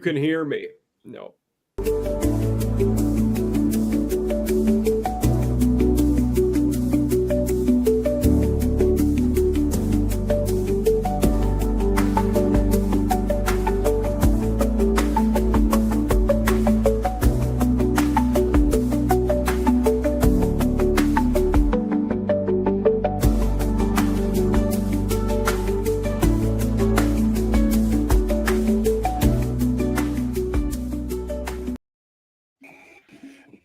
can hear me. No.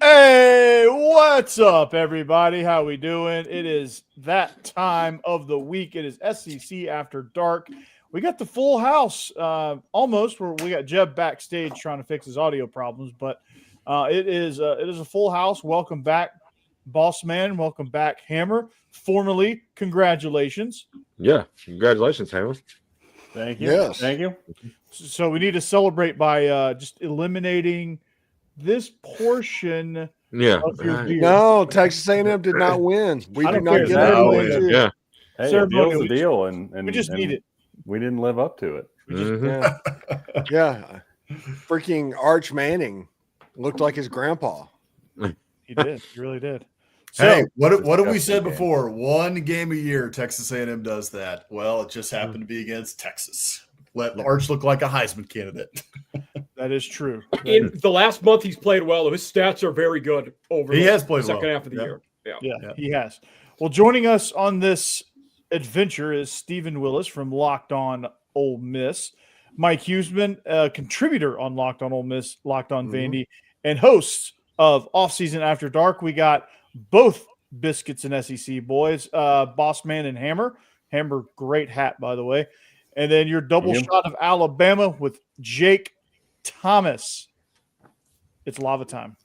Hey, what's up, everybody? How we doing? It is that time of the week. It is SEC After Dark. We got the full house, almost. Where we got Jeb backstage trying to fix his audio problems, but it is a full house. Welcome back, Boss Man. Welcome back, Hammer. Formally, congratulations. Yeah, congratulations, Hammer. Thank you. Yes. Thank you. So we need to celebrate by just eliminating this portion. Yeah. Of your beer. No, Texas A&M did not win. We I did don't not care. get No, that win. Yeah. Hey, a Ceremonial. deal's a deal, and We just need it. We didn't live up to it. We just, Mhm. Yeah. Freaking Arch Manning looked like his grandpa. He did. He really did. So, Hey, what have we disgusting said game. before? One game a year, Texas A&M does that. Well, it just happened to be against Texas. Let Arch look like a Heisman candidate. that is true. In the last month, he's played well. His stats are very good over He the has played second well. half of the Yep. year. Yeah. Yeah, Yeah. he has. Well, joining us on this adventure is Stephen Willis from Locked On Ole Miss, Mike Huseman, a contributor on Locked On Ole Miss, Locked On Vandy, and host of Offseason After Dark. We got both Biscuits and SEC boys, Boss Man and Hammer. Hammer, great hat, by the way. And then your double Yep. shot of Alabama with Jake Thomas. It's lava time.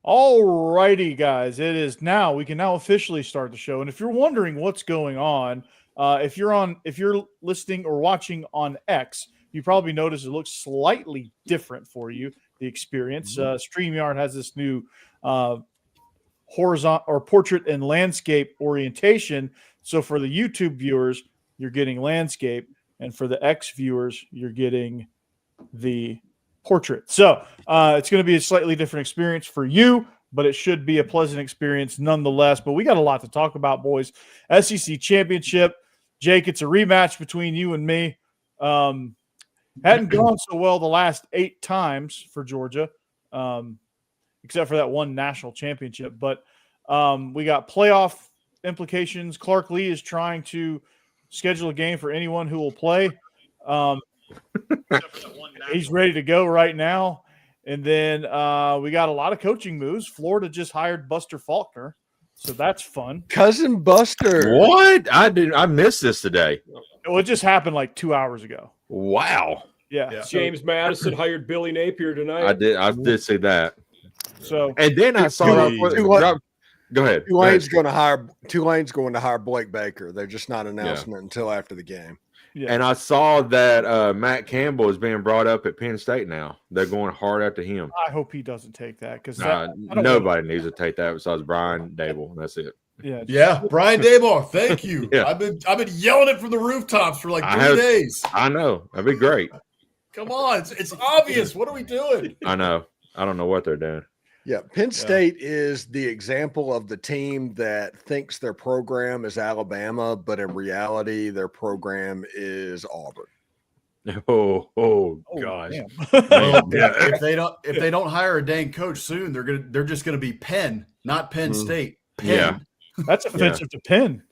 All righty, guys. It is now. We can now officially start the show. And if you're wondering what's going on, if you're listening or watching on X, you probably notice it looks slightly different for you. The experience. StreamYard has this new horizontal or portrait and landscape orientation. So for the YouTube viewers, you're getting landscape, and for the X viewers, you're getting the portrait. So it's going to be a slightly different experience for you, but it should be a pleasant experience nonetheless. But we got a lot to talk about, boys. SEC championship. Jake, it's a rematch between you and me. Hadn't gone so well the last 8 times for Georgia, except for that one national championship. But we got playoff implications. Clark Lee is trying to schedule a game for anyone who will play. He's ready to go right now. And then we got a lot of coaching moves. Florida just hired Buster Faulkner, so that's fun. Cousin Buster. What? I missed this today. Well, it just happened like 2 hours ago. Wow. Yeah. Yeah. So, James Madison hired Billy Napier tonight. I did see that. so And then I saw go ahead. Tulane's going to hire Blake Baker. They're just not announcing it until after the game. yeah. And I saw that Matt Campbell is being brought up at Penn State now. They're going hard after him. I hope he doesn't take that because Nobody needs to take that besides Brian Dable. That's it. Yeah. Yeah, Brian Daymore, thank you. Yeah. I've been yelling it from the rooftops for like I 3 have- days. I know. That'd be great. Come on, it's obvious. What are we doing? I know. I don't know what they're doing. Yeah, Penn State is the example of the team that thinks their program is Alabama, but in reality, their program is Auburn. Oh gosh. damn. Well, if they don't hire a dang coach soon, they're just gonna be Penn, not Penn State. Penn. Yeah. That's offensive to Penn.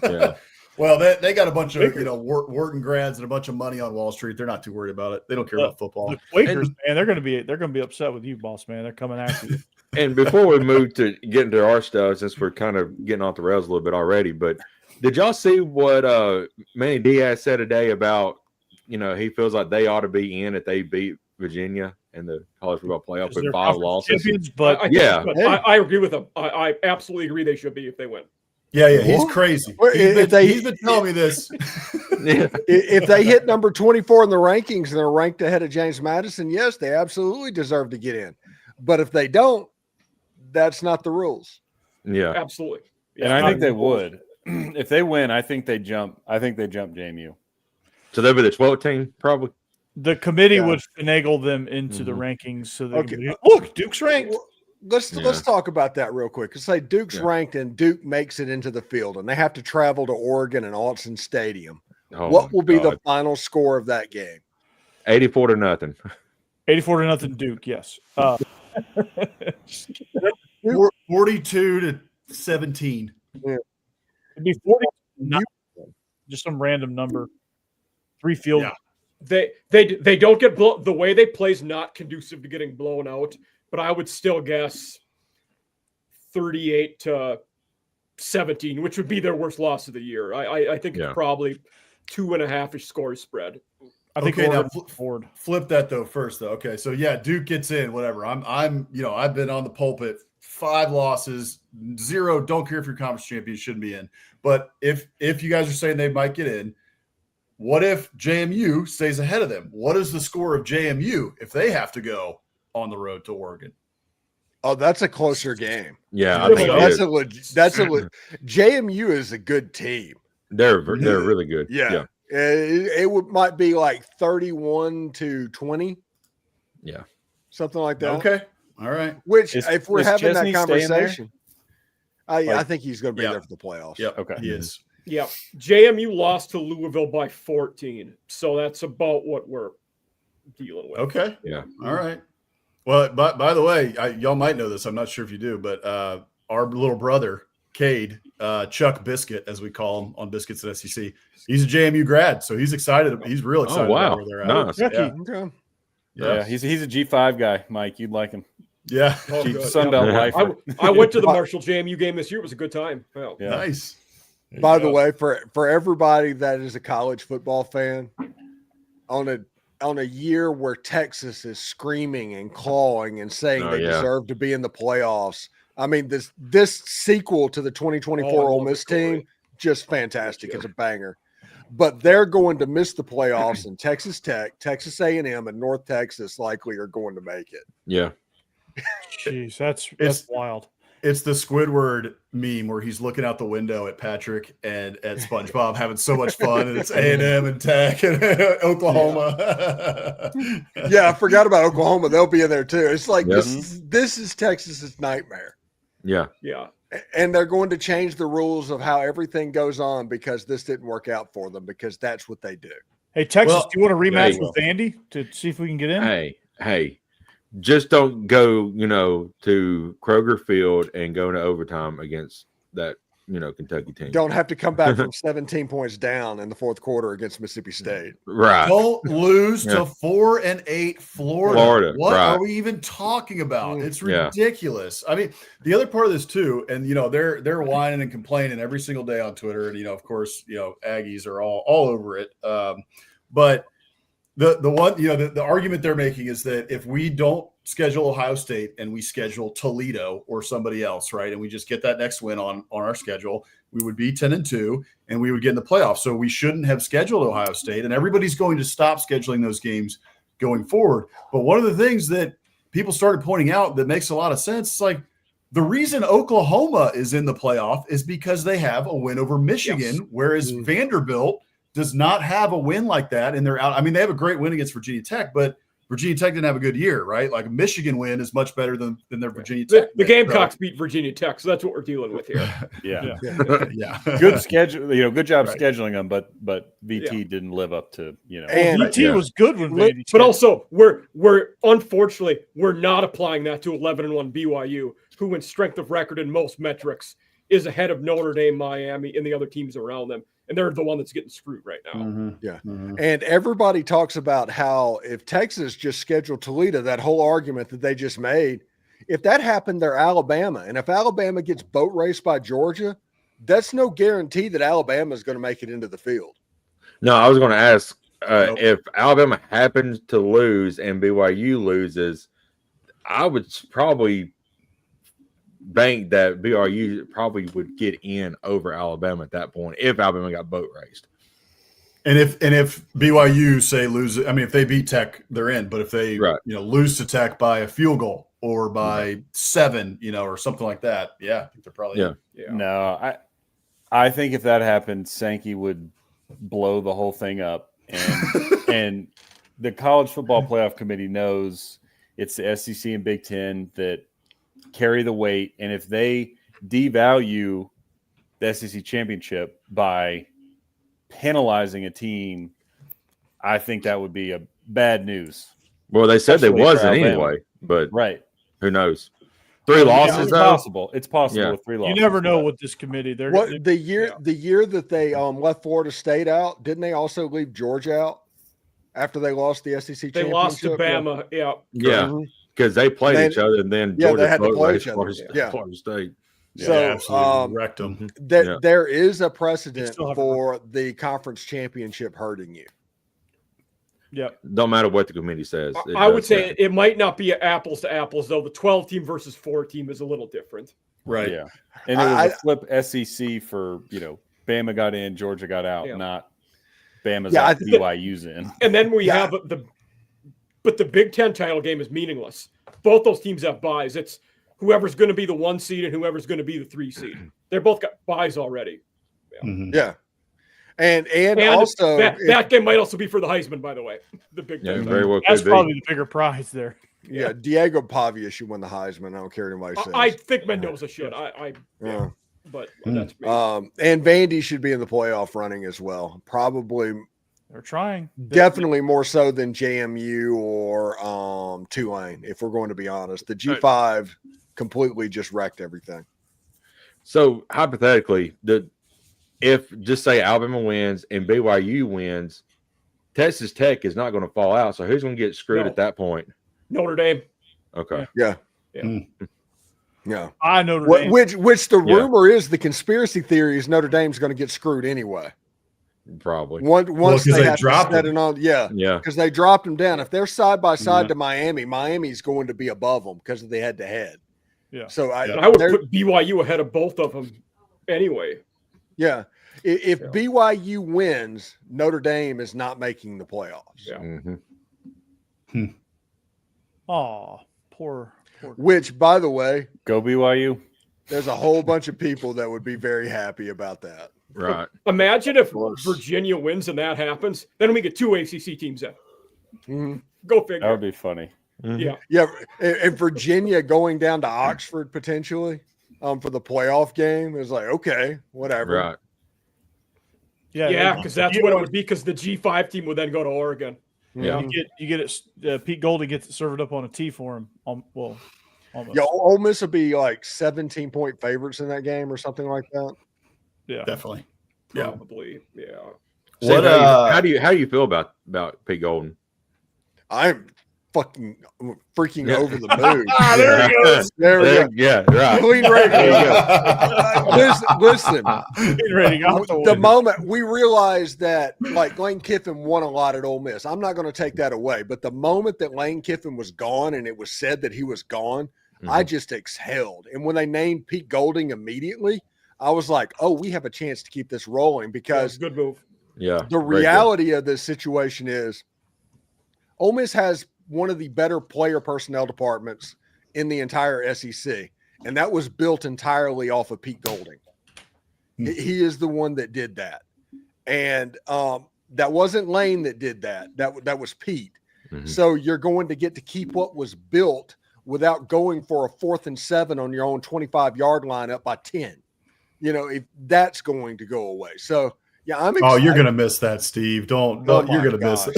Yeah. Well, they got a bunch of Wharton grads and a bunch of money on Wall Street. They're not too worried about it. They don't care about football. The Quakers, man, they're gonna be upset with you, boss man. They're coming after you. And before we move to get into our stuff, since we're kind of getting off the rails a little bit already, but did y'all see what Manny Diaz said today about, he feels like they ought to be in if they beat Virginia in the college football playoff with 5 losses? Champions, but I agree with him. I absolutely agree they should be if they win. Yeah, he's What? crazy. Well, He's been telling me this. Yeah. If they hit number 24 in the rankings and they're ranked ahead of James Madison, yes, they absolutely deserve to get in. But if they don't, that's not the rules. Yeah. Absolutely. And I think they would. If they win, I think they jump. I think they jump JMU. So they'll be the 12th team, probably. The committee Yeah. would finagle them into the Mhm. rankings so they Okay. can be, look, Duke's ranked. Well, let's talk about that real quick. Let's say Duke's ranked and Duke makes it into the field and they have to travel to Oregon and Autzen Stadium. Oh, What will be God. the final score of that game? 84-0. 84-0 Duke, yes. 42-17. It'd be 40, just some random number. 3 field. Yeah. They don't get the way they play is not conducive to getting blown out, but I would still guess 38-17, which would be their worst loss of the year. I think it's probably 2.5-ish score spread. I think Okay, now Oregon's forward. flip that though first though. Okay, so yeah, Duke gets in. Whatever. I'm I've been on the pulpit. 5 losses, 0. Don't care if you're conference champion, shouldn't be in. But if you guys are saying they might get in, what if JMU stays ahead of them? What is the score of JMU if they have to go on the road to Oregon? Oh, that's a closer game. Yeah, I Really think That's it is. JMU is a good team. They're really good. Yeah. Might be like 31-20. Yeah. Something like that. Okay. All right. Which, Is- if we're is having Chesney that staying there? conversation, I Like- think he's going to be Yeah. there for the playoffs. Yep. Okay. He is. Yeah, JMU lost to Louisville by 14, so that's about what we're dealing with. Okay. Yeah. All right. Well, by the way, y'all might know this. I'm not sure if you do, but our little brother, Cade, Chuck Biscuit, as we call him on Biscuits at SEC, he's a JMU grad, so he's excited. He's real excited about where they're at. Nice. Chucky. Okay. Yeah, he's a G5 guy, Mike. You'd like him. Yeah. Oh, good. Sunbelt Yeah. lifer. I went to the Marshall JMU game this year. It was a good time. Well, Yeah. Nice. There By you the go. way, for everybody that is a college football fan, on a year where Texas is screaming and clawing and saying Oh, they yeah. deserve to be in the playoffs. I mean, this sequel to the 2024 Oh, I Ole love Miss the story. team, just fantastic. It's a banger. But they're going to miss the playoffs, and Texas Tech, Texas A&M, and North Texas likely are going to make it. Yeah. Jeez, that's It's- wild. It's the Squidward meme where he's looking out the window at Patrick and at SpongeBob having so much fun, and it's A&M and Tech and Oklahoma. Yeah, I forgot about Oklahoma. They'll be in there too. It's like Yep. this is Texas's nightmare. Yeah. yeah. And they're going to change the rules of how everything goes on because this didn't work out for them because that's what they do. Hey, Texas, Well, do you want to rematch hey. with Vandy to see if we can get in? Hey, just don't go, to Kroger Field and go into overtime against that, Kentucky team. Don't have to come back from 17 points down in the fourth quarter against Mississippi State. Right. Don't lose Yeah. to 4-8 Florida. Florida, What right. are we even talking about? It's Yeah. ridiculous. I mean, the other part of this too, and they're whining and complaining every single day on Twitter, and of course, Aggies are all over it. But the one, the argument they're making is that if we don't schedule Ohio State and we schedule Toledo or somebody else, right, and we just get that next win on our schedule, we would be 10-2 and we would get in the playoffs. So we shouldn't have scheduled Ohio State, and everybody's going to stop scheduling those games going forward. But one of the things that people started pointing out that makes a lot of sense, it's like the reason Oklahoma is in the playoff is because they have a win over Michigan, Yes. whereas Vanderbilt does not have a win like that, and they're out. I mean, they have a great win against Virginia Tech, but Virginia Tech didn't have a good year, right? Like a Michigan win is much better than their Virginia Tech. The win. Gamecocks beat Virginia Tech, so that's what we're dealing with here. Yeah. Yeah. Good schedule. Good job Right. scheduling them, but VT didn't live up to And VT was good when Vandy. But also, we're unfortunately we're not applying that to 11-1 BYU, who in strength of record in most metrics is ahead of Notre Dame, Miami, and the other teams around them, and they're the one that's getting screwed right now. Mhm. And everybody talks about how if Texas just scheduled Toledo, that whole argument that they just made, if that happened, they're Alabama. And if Alabama gets boat raced by Georgia, that's no guarantee that Alabama is going to make it into the field. No, I was going to ask Nope. if Alabama happens to lose and BYU loses, I would probably bank that BYU probably would get in over Alabama at that point if Alabama got boat raced. And if BYU say lose, I mean, if they beat Tech, they're in. But if they lose to Tech by a field goal or by 7, or something like that, I think they're probably in. Yeah. No, I think if that happened, Sankey would blow the whole thing up, and the College Football Playoff Committee knows it's the SEC and Big Ten that carry the weight, and if they devalue the SEC championship by penalizing a team, I think that would be a bad news. Well, they said they Especially for wasn't Alabama. anyway, but Right. who knows? 3 losses, It's though. possible. It's possible Yeah. with 3 You losses. never know what this committee. They're The year that they left Florida State out, didn't they also leave Georgia out after they lost the SEC They championship? lost to Bama. Yeah. Yeah, Mhm. because they played And each other, and then yeah, Georgia they had to boat play raced each other. Florida, Yeah. Florida State. So, absolutely wrecked them. There is a precedent still have to for the conference championship hurting you. Yep. Don't matter what the committee says. It I would does say happen. it might not be apples to apples, though. The 12-team versus 4-team is a little different. Right. Yeah. And it was a flip SEC for, Bama got in, Georgia got out, Yeah. not Bama's Yeah, I out, think- BYU's in. And then we Yeah. have but the Big Ten title game is meaningless. Both those teams have buys. It's whoever's going to be the 1 seed and whoever's going to be the 3 seed. They're both got buys already. Mhm. Yeah. And And also that game might also be for the Heisman, by the way. The Big Yeah, Ten. very well That's could be. probably the bigger prize there. yeah, Diego Pavia should win the Heisman. I don't care what anybody says. I think Mendoza should. Yeah. But that's me. And Vandy should be in the playoff running as well. Probably They're trying. definitely more so than JMU or Tulane, if we're going to be honest. The G5 completely just wrecked everything. So hypothetically, if just say Alabama wins and BYU wins, Texas Tech is not going to fall out. So who's going to get screwed No. at that point? Notre Dame. Okay. Yeah. Yeah. Yeah. I know. Which the Yeah. rumor is, the conspiracy theory is Notre Dame's going to get screwed anyway. Probably. Once 'cause they they have to dropped set them. it on, yeah, Yeah. because they dropped them down. If they're side by side Yeah. to Miami, Miami's going to be above them because of the head to head. Yeah. So Yeah. I would they're- put BYU ahead of both of them anyway. yeah. If Yeah. BYU wins, Notre Dame is not making the playoffs. Yeah. Mm-hmm. Oh, poor. Which, by the way, Go BYU. there's a whole bunch of people that would be very happy about that. Right. Imagine if course. Virginia wins and that happens. Then we get 2 ACC teams in. Mhm. Go That figure. would be funny. Yeah. Yeah, and Virginia going down to Oxford potentially for the playoff game is like, okay, whatever. Right. Yeah, because that's what it would be. Because the G5 team would then go to Oregon. Yeah. You get it. Pete Goldie gets it served up on a tee for him. Well, almost. Yeah, Ole Miss would be like 17-point favorites in that game or something like that. Yeah. Definitely. Yeah. Probably. Yeah. Steve, What, how do you feel about Pete Golden? I'm fucking freaking Yeah. over the moon. There he goes. There we go. Yeah, right. Clean There you radio. go. Listen, Getting ready to go. the moment we realized that like Lane Kiffin won a lot at Ole Miss, I'm not going to take that away. But the moment that Lane Kiffin was gone and it was said that he was gone, I just exhaled. And when they named Pete Golding immediately, I was like, oh, we have a chance to keep this rolling because Good move. Yeah. the very good. reality of this situation is Ole Miss has one of the better player personnel departments in the entire SEC. And that was built entirely off of Pete Golding. He is the one that did that. And that wasn't Lane that did that. That was Pete. Mhm. So you're going to get to keep what was built without going for a 4th and 7 on your own 25-yard line up by 10. If that's going to go away. So yeah, I'm excited. Oh, you're gonna miss that, Steve. Don't Oh you're my gonna miss gosh.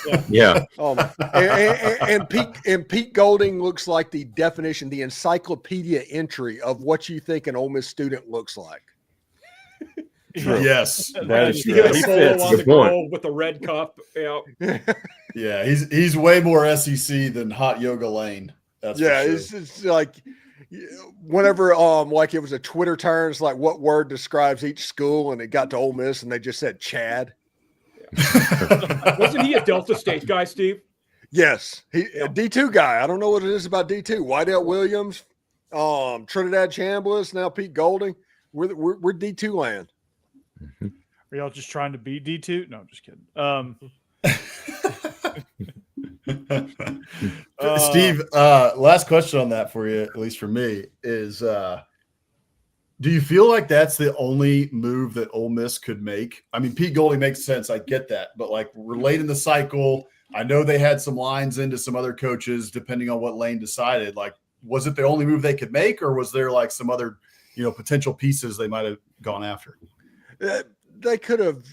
it. Yeah. Oh, and Pete Golding looks like the definition, the encyclopedia entry of what you think an Ole Miss student looks like. Yes. That is He true. hit a He solo fits. on Good the point. goal with the red cup. Yeah. Yeah, he's way more SEC than Hot Yoga Lane. That's Yeah, for sure. it's like whenever like it was a Twitter turn, it's like what word describes each school, and it got to Ole Miss, and they just said Chad. Wasn't he a Delta State guy, Steve? Yes, he a D2 guy. I don't know what it is about D2. Whiteout Williams, Trinidad Chambliss, now Pete Golding. We're D2 land. Are y'all just trying to beat D2? No, I'm just kidding. Steve, last question on that for you, at least for me, is do you feel like that's the only move that Ole Miss could make? I mean, Pete Golding makes sense. I get that. But, like, we're late in the cycle. I know they had some lines into some other coaches depending on what Lane decided. Like, was it the only move they could make, or was there, like, some other, potential pieces they might have gone after? They could have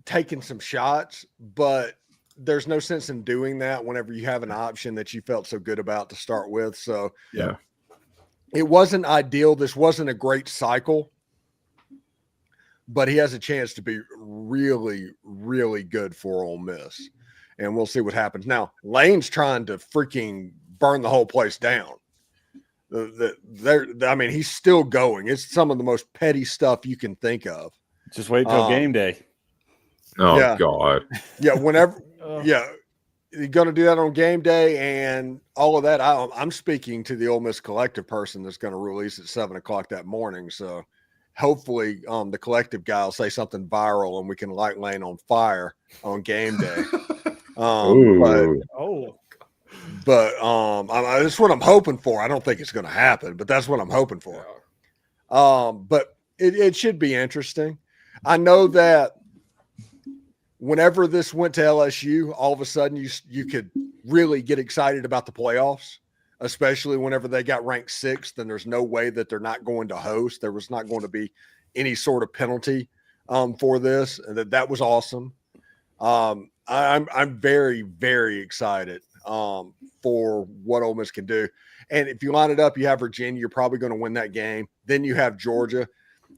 taken some shots, but there's no sense in doing that whenever you have an option that you felt so good about to start with. So, Yeah. It wasn't ideal. This wasn't a great cycle, but he has a chance to be really, really good for Ole Miss. And we'll see what happens. Now, Lane's trying to freaking burn the whole place down. He's still going. It's some of the most petty stuff you can think of. Just wait till game day. Oh, yeah. God. Yeah, whenever you're going to do that on game day and all of that. I'm speaking to the Ole Miss Collective person that's going to release at 7:00 that morning. So hopefully the collective guy will say something viral and we can light Lane on fire on game day. That's what I'm hoping for. I don't think it's going to happen, but that's what I'm hoping for. But it should be interesting. I know that whenever this went to LSU, all of a sudden you could really get excited about the playoffs, especially whenever they got ranked 6th, and there's no way that they're not going to host. There was not going to be any sort of penalty for this, and that was awesome. I'm very, very excited for what Ole Miss can do. And if you line it up, you have Virginia, you're probably going to win that game. Then you have Georgia.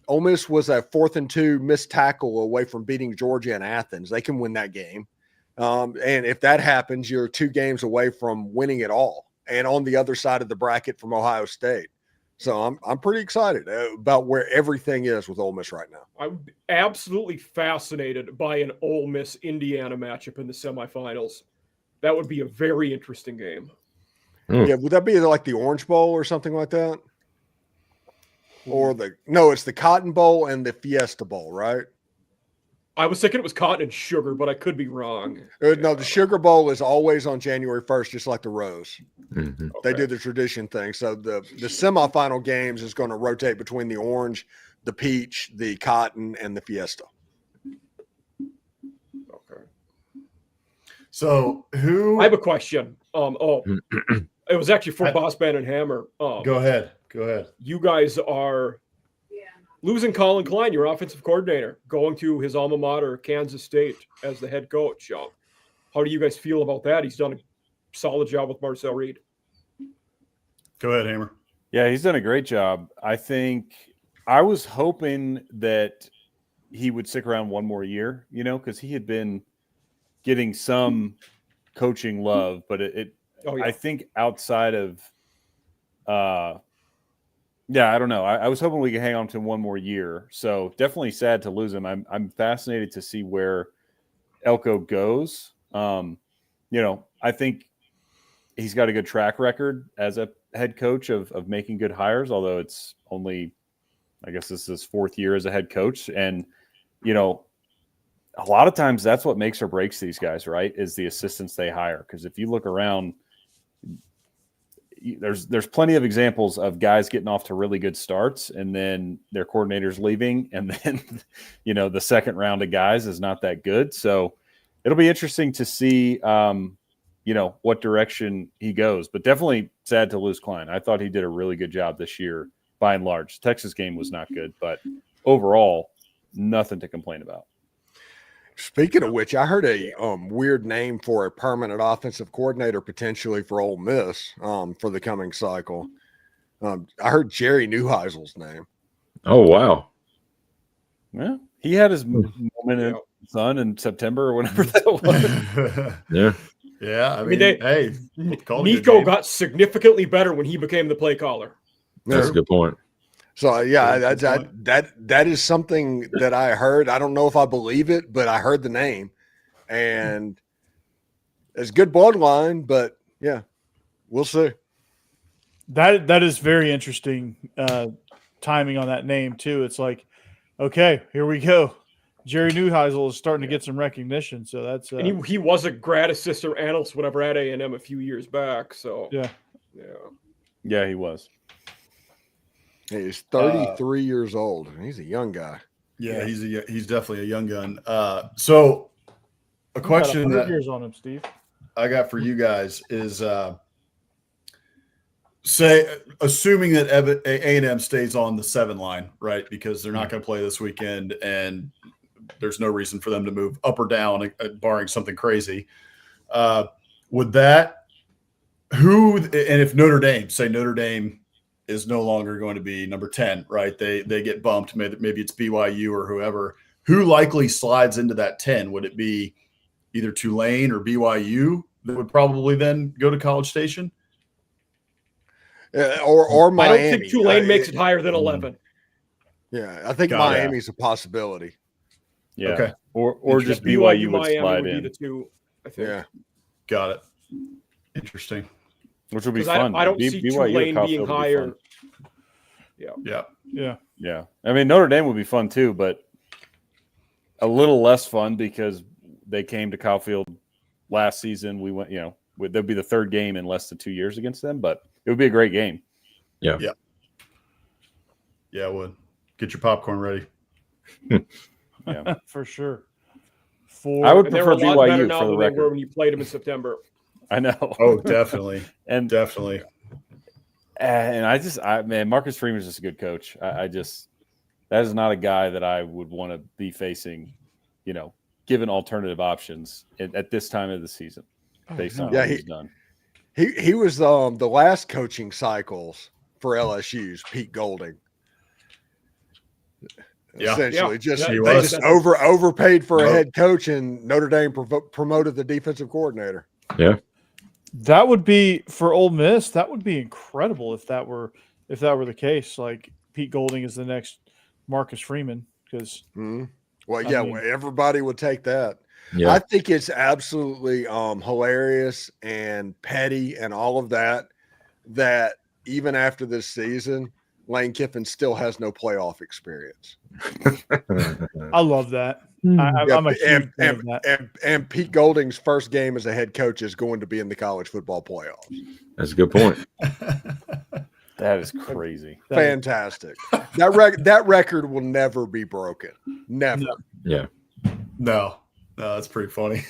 Ole Miss was a 4th and 2 missed tackle away from beating Georgia in Athens. They can win that game. And if that happens, you're 2 games away from winning it all. And on the other side of the bracket from Ohio State. So I'm pretty excited about where everything is with Ole Miss right now. I'm absolutely fascinated by an Ole Miss Indiana matchup in the semifinals. That would be a very interesting game. Yeah, would that be like the Orange Bowl or something like that? Or it's the Cotton Bowl and the Fiesta Bowl, right? I was thinking it was cotton and sugar, but I could be wrong. No, the Sugar Bowl is always on January 1st, just like the Rose. Mm-hmm. They do the tradition thing. So the semifinal games is going to rotate between the orange, the peach, the cotton, and the Fiesta. Okay. So I have a question. It was actually for Boss Man and Hammer. Go ahead. You guys are losing Colin Klein, your offensive coordinator, going to his alma mater, Kansas State, as the head coach. How do you guys feel about that? He's done a solid job with Marcel Reed. Go ahead, Hammer. Yeah, he's done a great job. I think I was hoping that he would stick around one more year, because he had been getting some coaching love, but I think outside of I don't know. I was hoping we could hang on to him one more year. So definitely sad to lose him. I'm fascinated to see where Elko goes. I think he's got a good track record as a head coach of making good hires, although it's only, I guess this is his 4th year as a head coach. And, a lot of times that's what makes or breaks these guys, right, is the assistants they hire. Because if you look around, there's plenty of examples of guys getting off to really good starts and then their coordinators leaving. And then, the second round of guys is not that good. So it'll be interesting to see, what direction he goes, but definitely sad to lose Klein. I thought he did a really good job this year by and large. The Texas game was not good, but overall, nothing to complain about. Speaking of which, I heard a weird name for a permanent offensive coordinator potentially for Ole Miss for the coming cycle. I heard Jerry Neuheisel's name. Oh, wow. Yeah, he had his moment in sun in September or whenever that was. Yeah. Yeah. I mean, Nico got significantly better when he became the play caller. That's a good point. So that is something that I heard. I don't know if I believe it, but I heard the name, and it's good bloodline. But yeah, we'll see. That is very interesting timing on that name too. It's like, okay, here we go. Jerry Neuheisel is starting to get some recognition, so that's and he was a grad assistant analyst, whatever, at A&M a few years back. So yeah. Yeah, he was. He's 33 years old. He's a young guy. Yeah, he's definitely a young gun. So a question that years on him, Steve. I got for you guys is say, assuming that A&M stays on the 7 line, right? Because they're not going to play this weekend, and there's no reason for them to move up or down, barring something crazy. Would that and if Notre Dame is no longer going to be number 10, right? They get bumped. Maybe it's BYU or whoever. Who likely slides into that 10? Would it be either Tulane or BYU that would probably then go to College Station? Or Miami. I don't think Tulane makes it higher than 11. Yeah, I think Got it. Miami's a possibility. Yeah. Okay. Or just BYU would Miami slide would be in, the two, I think. Yeah. Got it. Interesting. which would be 'Cause fun. I don't see BYU at Tulane Caulfield being would be higher. fun. Yeah. Yeah. Yeah. I mean, Notre Dame would be fun too, but a little less fun because they came to Caulfield last season. We went, there'd be the third game in less than 2 years against them, but it would be a great game. Yeah, it would. Get your popcorn ready. Yeah. For sure. I would And they're prefer a lot better BYU now for the than they were record. when you played them in September. I know. Oh, definitely. And Definitely. man, Marcus Freeman's just a good coach. That is not a guy that I would want to be facing, given alternative options at this time of the season based on what he's done. He was the last coaching cycles for LSU's Pete Golding. Yeah. Essentially, Yeah. they just overpaid for a head coach, and Notre Dame promoted the defensive coordinator. Yeah. That would be for Ole Miss. That would be incredible if that were the case. Like Pete Golding is the next Marcus Freeman, because everybody would take that. Yeah. I think it's absolutely hilarious and petty and all of that. That even after this season, Lane Kiffin still has no playoff experience. I love that. I'm a huge fan of that. And Pete Golding's first game as a head coach is going to be in the college football playoffs. That's a good point. That is crazy. Fantastic. That record will never be broken. Never. Yeah. No, that's pretty funny.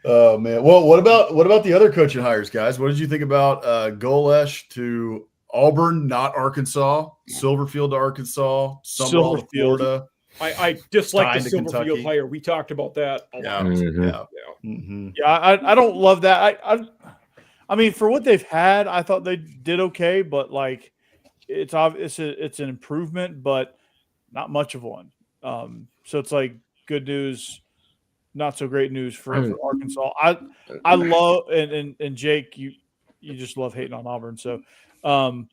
Oh man. Well, what about the other coaching hires, guys? What did you think about Golesh to Auburn, not Arkansas, Silverfield to Arkansas, Summerall to Florida? I dislike the Stein to Silverfield Kentucky. hire. We talked about that a lot. Mhm. Yeah, I don't love that. I mean, for what they've had, I thought they did okay, but like it's obvious it's an improvement, but not much of one. So it's like good news, not so great news for Arkansas. I love and Jake, you just love hating on Auburn. So,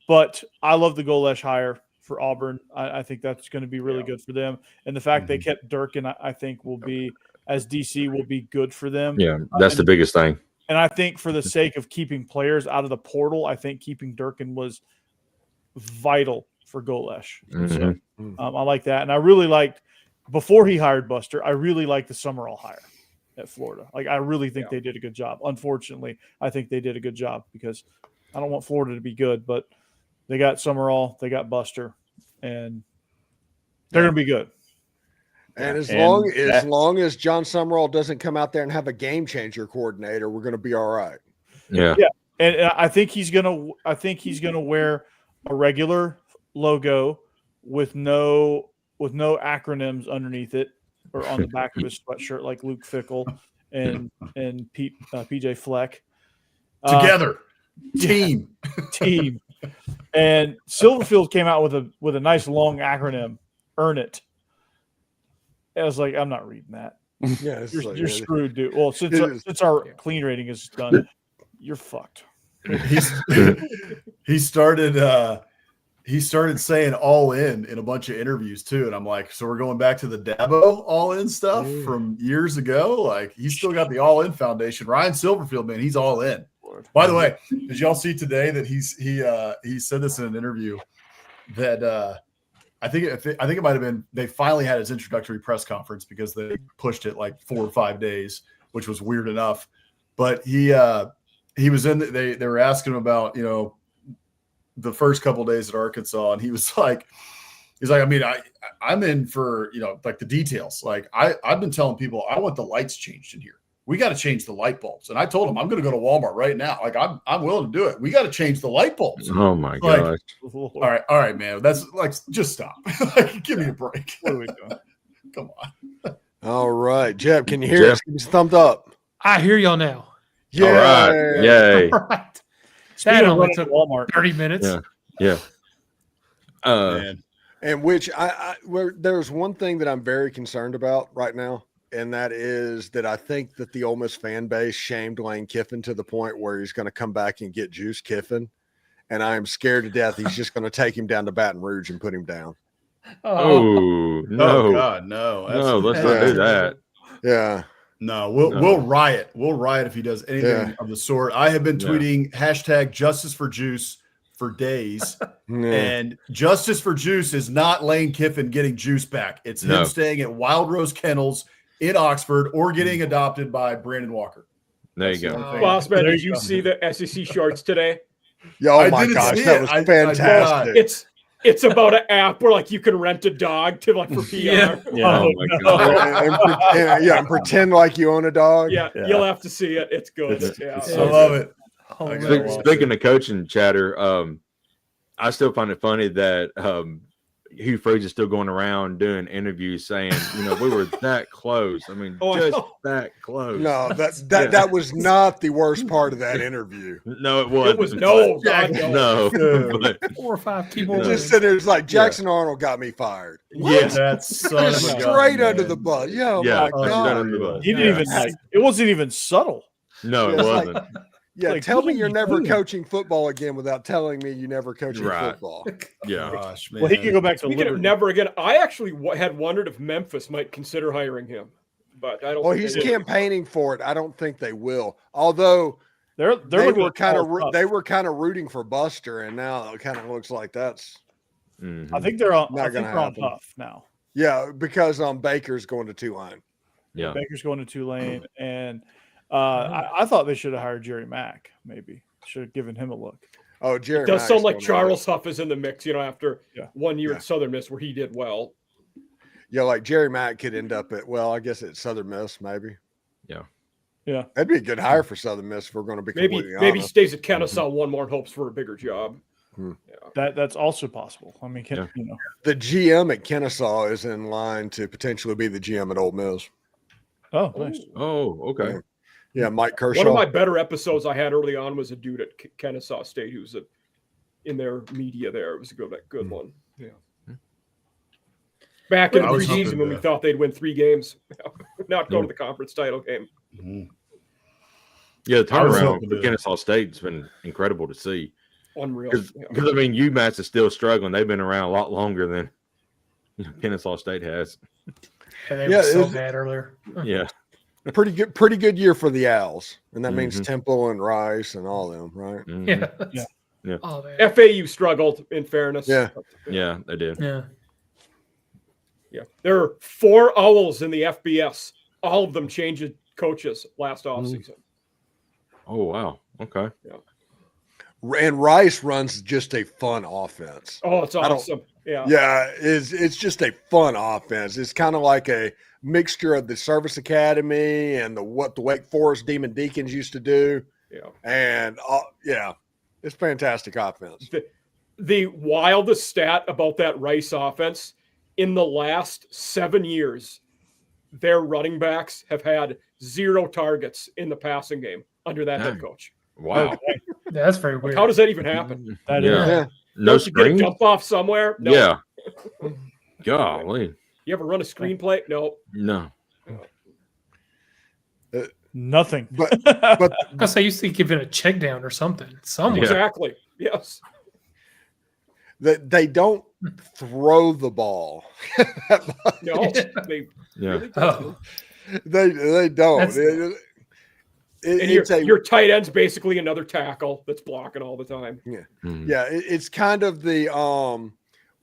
but I love the Golesh hire for Auburn. I think that's going to be really good for them, and the fact they kept Durkin, I think will be, as DC, will be good for them. Yeah. That's the biggest thing. And I think for the sake of keeping players out of the portal, I think keeping Durkin was vital for Golesh. So, I like that. And I really liked, before he hired Buster, I really liked the Summerall hire at Florida. Like, I really think they did a good job. Unfortunately, I think they did a good job because I don't want Florida to be good, but they got Summerall, they got Buster, and they're going to be good. And as long as John Summerall doesn't come out there and have a game changer coordinator, we're going to be all right. Yeah. Yeah. And I think he's gonna wear a regular logo with no acronyms underneath it or on the back of his sweatshirt like Luke Fickell and PJ Fleck. Together. Team. And Silverfield came out with a nice long acronym, Earn It. I was like, I'm not reading that. Yeah, You're screwed, dude. Well, since our clean rating is done, you're fucked. He started saying all in a bunch of interviews too, and I'm like, so we're going back to the Dabo all in stuff from years ago. Like, he's still got the all in foundation. Ryan Silverfield, man, he's all in. By the way, did y'all see today that he said this in an interview that I think it might have been they finally had his introductory press conference because they pushed it like 4 or 5 days, which was weird enough. But he was in. They were asking him about the first couple of days at Arkansas, and he's like, I mean, I'm in for like the details. Like I've been telling people I want the lights changed in here. We got to change the light bulbs. And I told him I'm going to go to Walmart right now. Like I'm willing to do it. We got to change the light bulbs. Oh my Like, gosh. All right, man. That's like just stop. Like, give me a break. What are we doing? Come on. All right, Jeb, can you hear Jeb. us? Give us a thumbs up. I hear y'all now. Yeah. All right. Yay. All right. Speaking That of only running took to Walmart, 30 minutes. Yeah. Man. And which there's one thing that I'm very concerned about right now, and that is that I think that the Ole Miss fan base shamed Lane Kiffin to the point where he's going to come back and get Juice Kiffin, and I am scared to death he's just going to take him down to Baton Rouge and put him down. Oh, no. Oh God, no. No, let's Yeah. not do that. Yeah. No, we'll riot. We'll riot if he does anything of the sort. I have been Yeah. tweeting hashtag Justice for Juice for days, Yeah. and Justice for Juice is not Lane Kiffin getting Juice back. It's No. him staying at Wild Rose Kennels in Oxford or getting adopted by Brandon Walker. There you That's the go. only thing. Boss man, There did you you go. see the SEC shorts today? Yeah, oh I my didn't gosh, see that it. was I fantastic. It's about an app where like you can rent a dog to like for PR. Yeah. Oh my god. And pretend like you own a dog. Yeah, Yeah. you'll have to see it. It's good. It's- yeah. it's I so love it. Hilarious. Speaking of coaching chatter, I still find it funny that Hugh Freeze is still going around doing interviews saying, we were that close. I mean, Oh, I just know. that close. No, that was not the worst part of that interview. No, it wasn't. It was no, God, no. No. But, 4 or 5 He keyboard. just said it was like Jackson Arnold got me fired. yeah. That son of a gun, Straight under man. the bus. Yeah, Yeah. my straight God. under the bus. he didn't even like. It wasn't even subtle. No, it Yeah, it's like- wasn't. Yeah, Like, tell what me are you're you never doing? coaching football again without telling me you never coaching Right. football. Yeah. Gosh, man. Well, he could go back to Speaking of Liberty. never again, I actually had wondered if Memphis might consider hiring him, but I don't. Well, think he's they did. campaigning for it. I don't think they will. Although They're they looking were at kind Charles of Huff. they were kind of rooting for Buster, and now it kind of looks like that's Mhm. I think they're on. Not I think gonna they're on happen. Huff now. yeah because Baker's going to Tulane. Yeah. Baker's going to Tulane, and I thought they should have hired Jerry Mack. Maybe should have given him a look. Oh, Jerry It does Mack's sound like going Charles Huff is in the mix, after Yeah. 1 year Yeah. at Southern Miss where he did well. Yeah, like Jerry Mack could end up at I guess at Southern Miss maybe. Yeah. Yeah. That'd be a good hire for Southern Miss if we're going to be Maybe completely maybe honest. stays at Kennesaw one more and hopes for a bigger job. That's also possible. I mean, Yeah. The GM at Kennesaw is in line to potentially be the GM at Ole Miss. Oh, nice. Oh, okay. Yeah, Mike Kershaw. One of my better episodes I had early on was a dude at Kennesaw State who was in their media there. It was a good one. Yeah. Back in I the was preseason hoping when we to- thought they'd win 3 games, not go to the conference title game. Mhm. Yeah, the I was turnaround hoping for to- Kennesaw State's been incredible to see. Unreal. Because Yeah. I mean, UMass is still struggling. They've been around a lot longer than Kennesaw State has. Yeah, they Yeah, were so it's- bad earlier. Yeah. pretty good year for the Owls, and that means Mhm. Temple and Rice and all them, right? Mhm. Yeah. Yeah. Oh, man. FAU struggled, in fairness. Yeah. Yeah, they did. Yeah. Yeah. There are 4 Owls in the FBS. All of them changed coaches last offseason. Oh wow. Okay. And Rice runs just a fun offense. Oh, it's I don't- awesome. Yeah. Yeah, it's just a fun offense. It's kind of like a mixture of the Service Academy and what the Wake Forest Demon Deacons used to do, Yeah. and it's fantastic offense. The wildest stat about that Rice offense in the last 7 years, their running backs have had 0 targets in the passing game under that head Dang. coach. Wow. That's very weird. How does that even happen? That Yeah. is. Yeah. No Don't you get a screen. jump off somewhere? No. Yeah. Golly. You ever run a screenplay? No. No. Nothing. But I say you used to give it a check down or something. Somewhere. Yeah. Exactly. Yes. they don't throw the ball. No. They Yeah. really don't. Oh, They don't. That's- And your tight end's basically another tackle that's blocking all the time. Mhm. Yeah, it's kind of the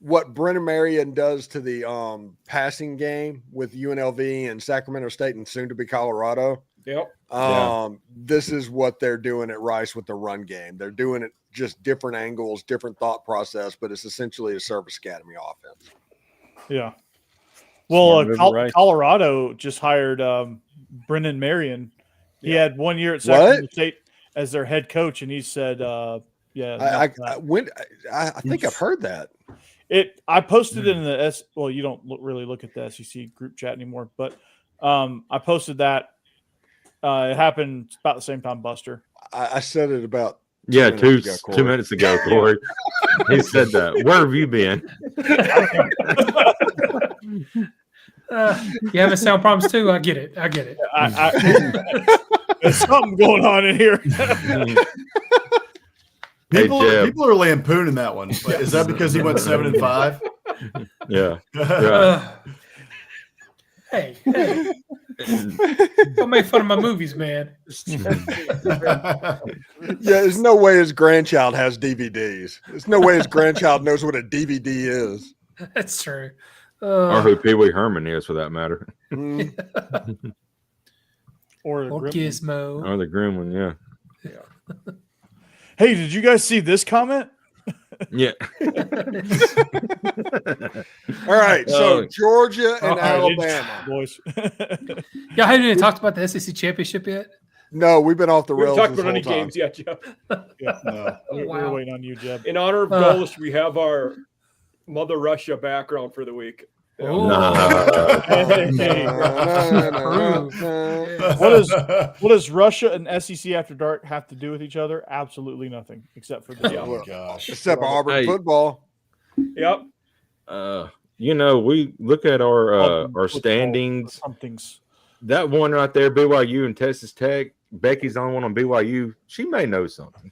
what Brennan Marion does to the passing game with UNLV and Sacramento State and soon to be Colorado. Yep. This is what they're doing at Rice with the run game. They're doing it just different angles, different thought process, but it's essentially a service academy offense. Yeah. Well, Smart move, right. Colorado just hired Brennan Marion. He had 1 year at Sacramento State as their head coach, and he said, I think I've heard that. I posted it in the well, you don't really look at the SEC group chat anymore, but I posted that. It happened about the same time Buster. I said it about 2 minutes ago, Corey. He said that. Where have you been? You having sound problems too? I get it. There's something going on in here. People Jeb. are lampooning that one. But is that because he went 7-5? Yeah. Hey. Don't make fun of my movies, man. There's no way his grandchild has DVDs. There's no way his grandchild knows what a DVD is. That's true. Or who Pee Wee Herman is, for that matter. Or Gizmo. Or the Gremlin, yeah. Hey, did you guys see this comment? Yeah. All right, so Georgia and Alabama. Boys. Y'all haven't even talked about the SEC championship yet? No, we've been off the We rails. haven't talked this about any whole time. games yet, Jeff. No. We're waiting on you, Jeb. In honor of Golish, we have our Mother Russia background for the week. Oh. What does Russia and SEC After Dark have to do with each other? Absolutely nothing, except for the Oh my gosh. Except Auburn football. Yep. We look at our standings. Something's That one right there, BYU and Texas Tech. Becky's the only one on BYU. She may know something.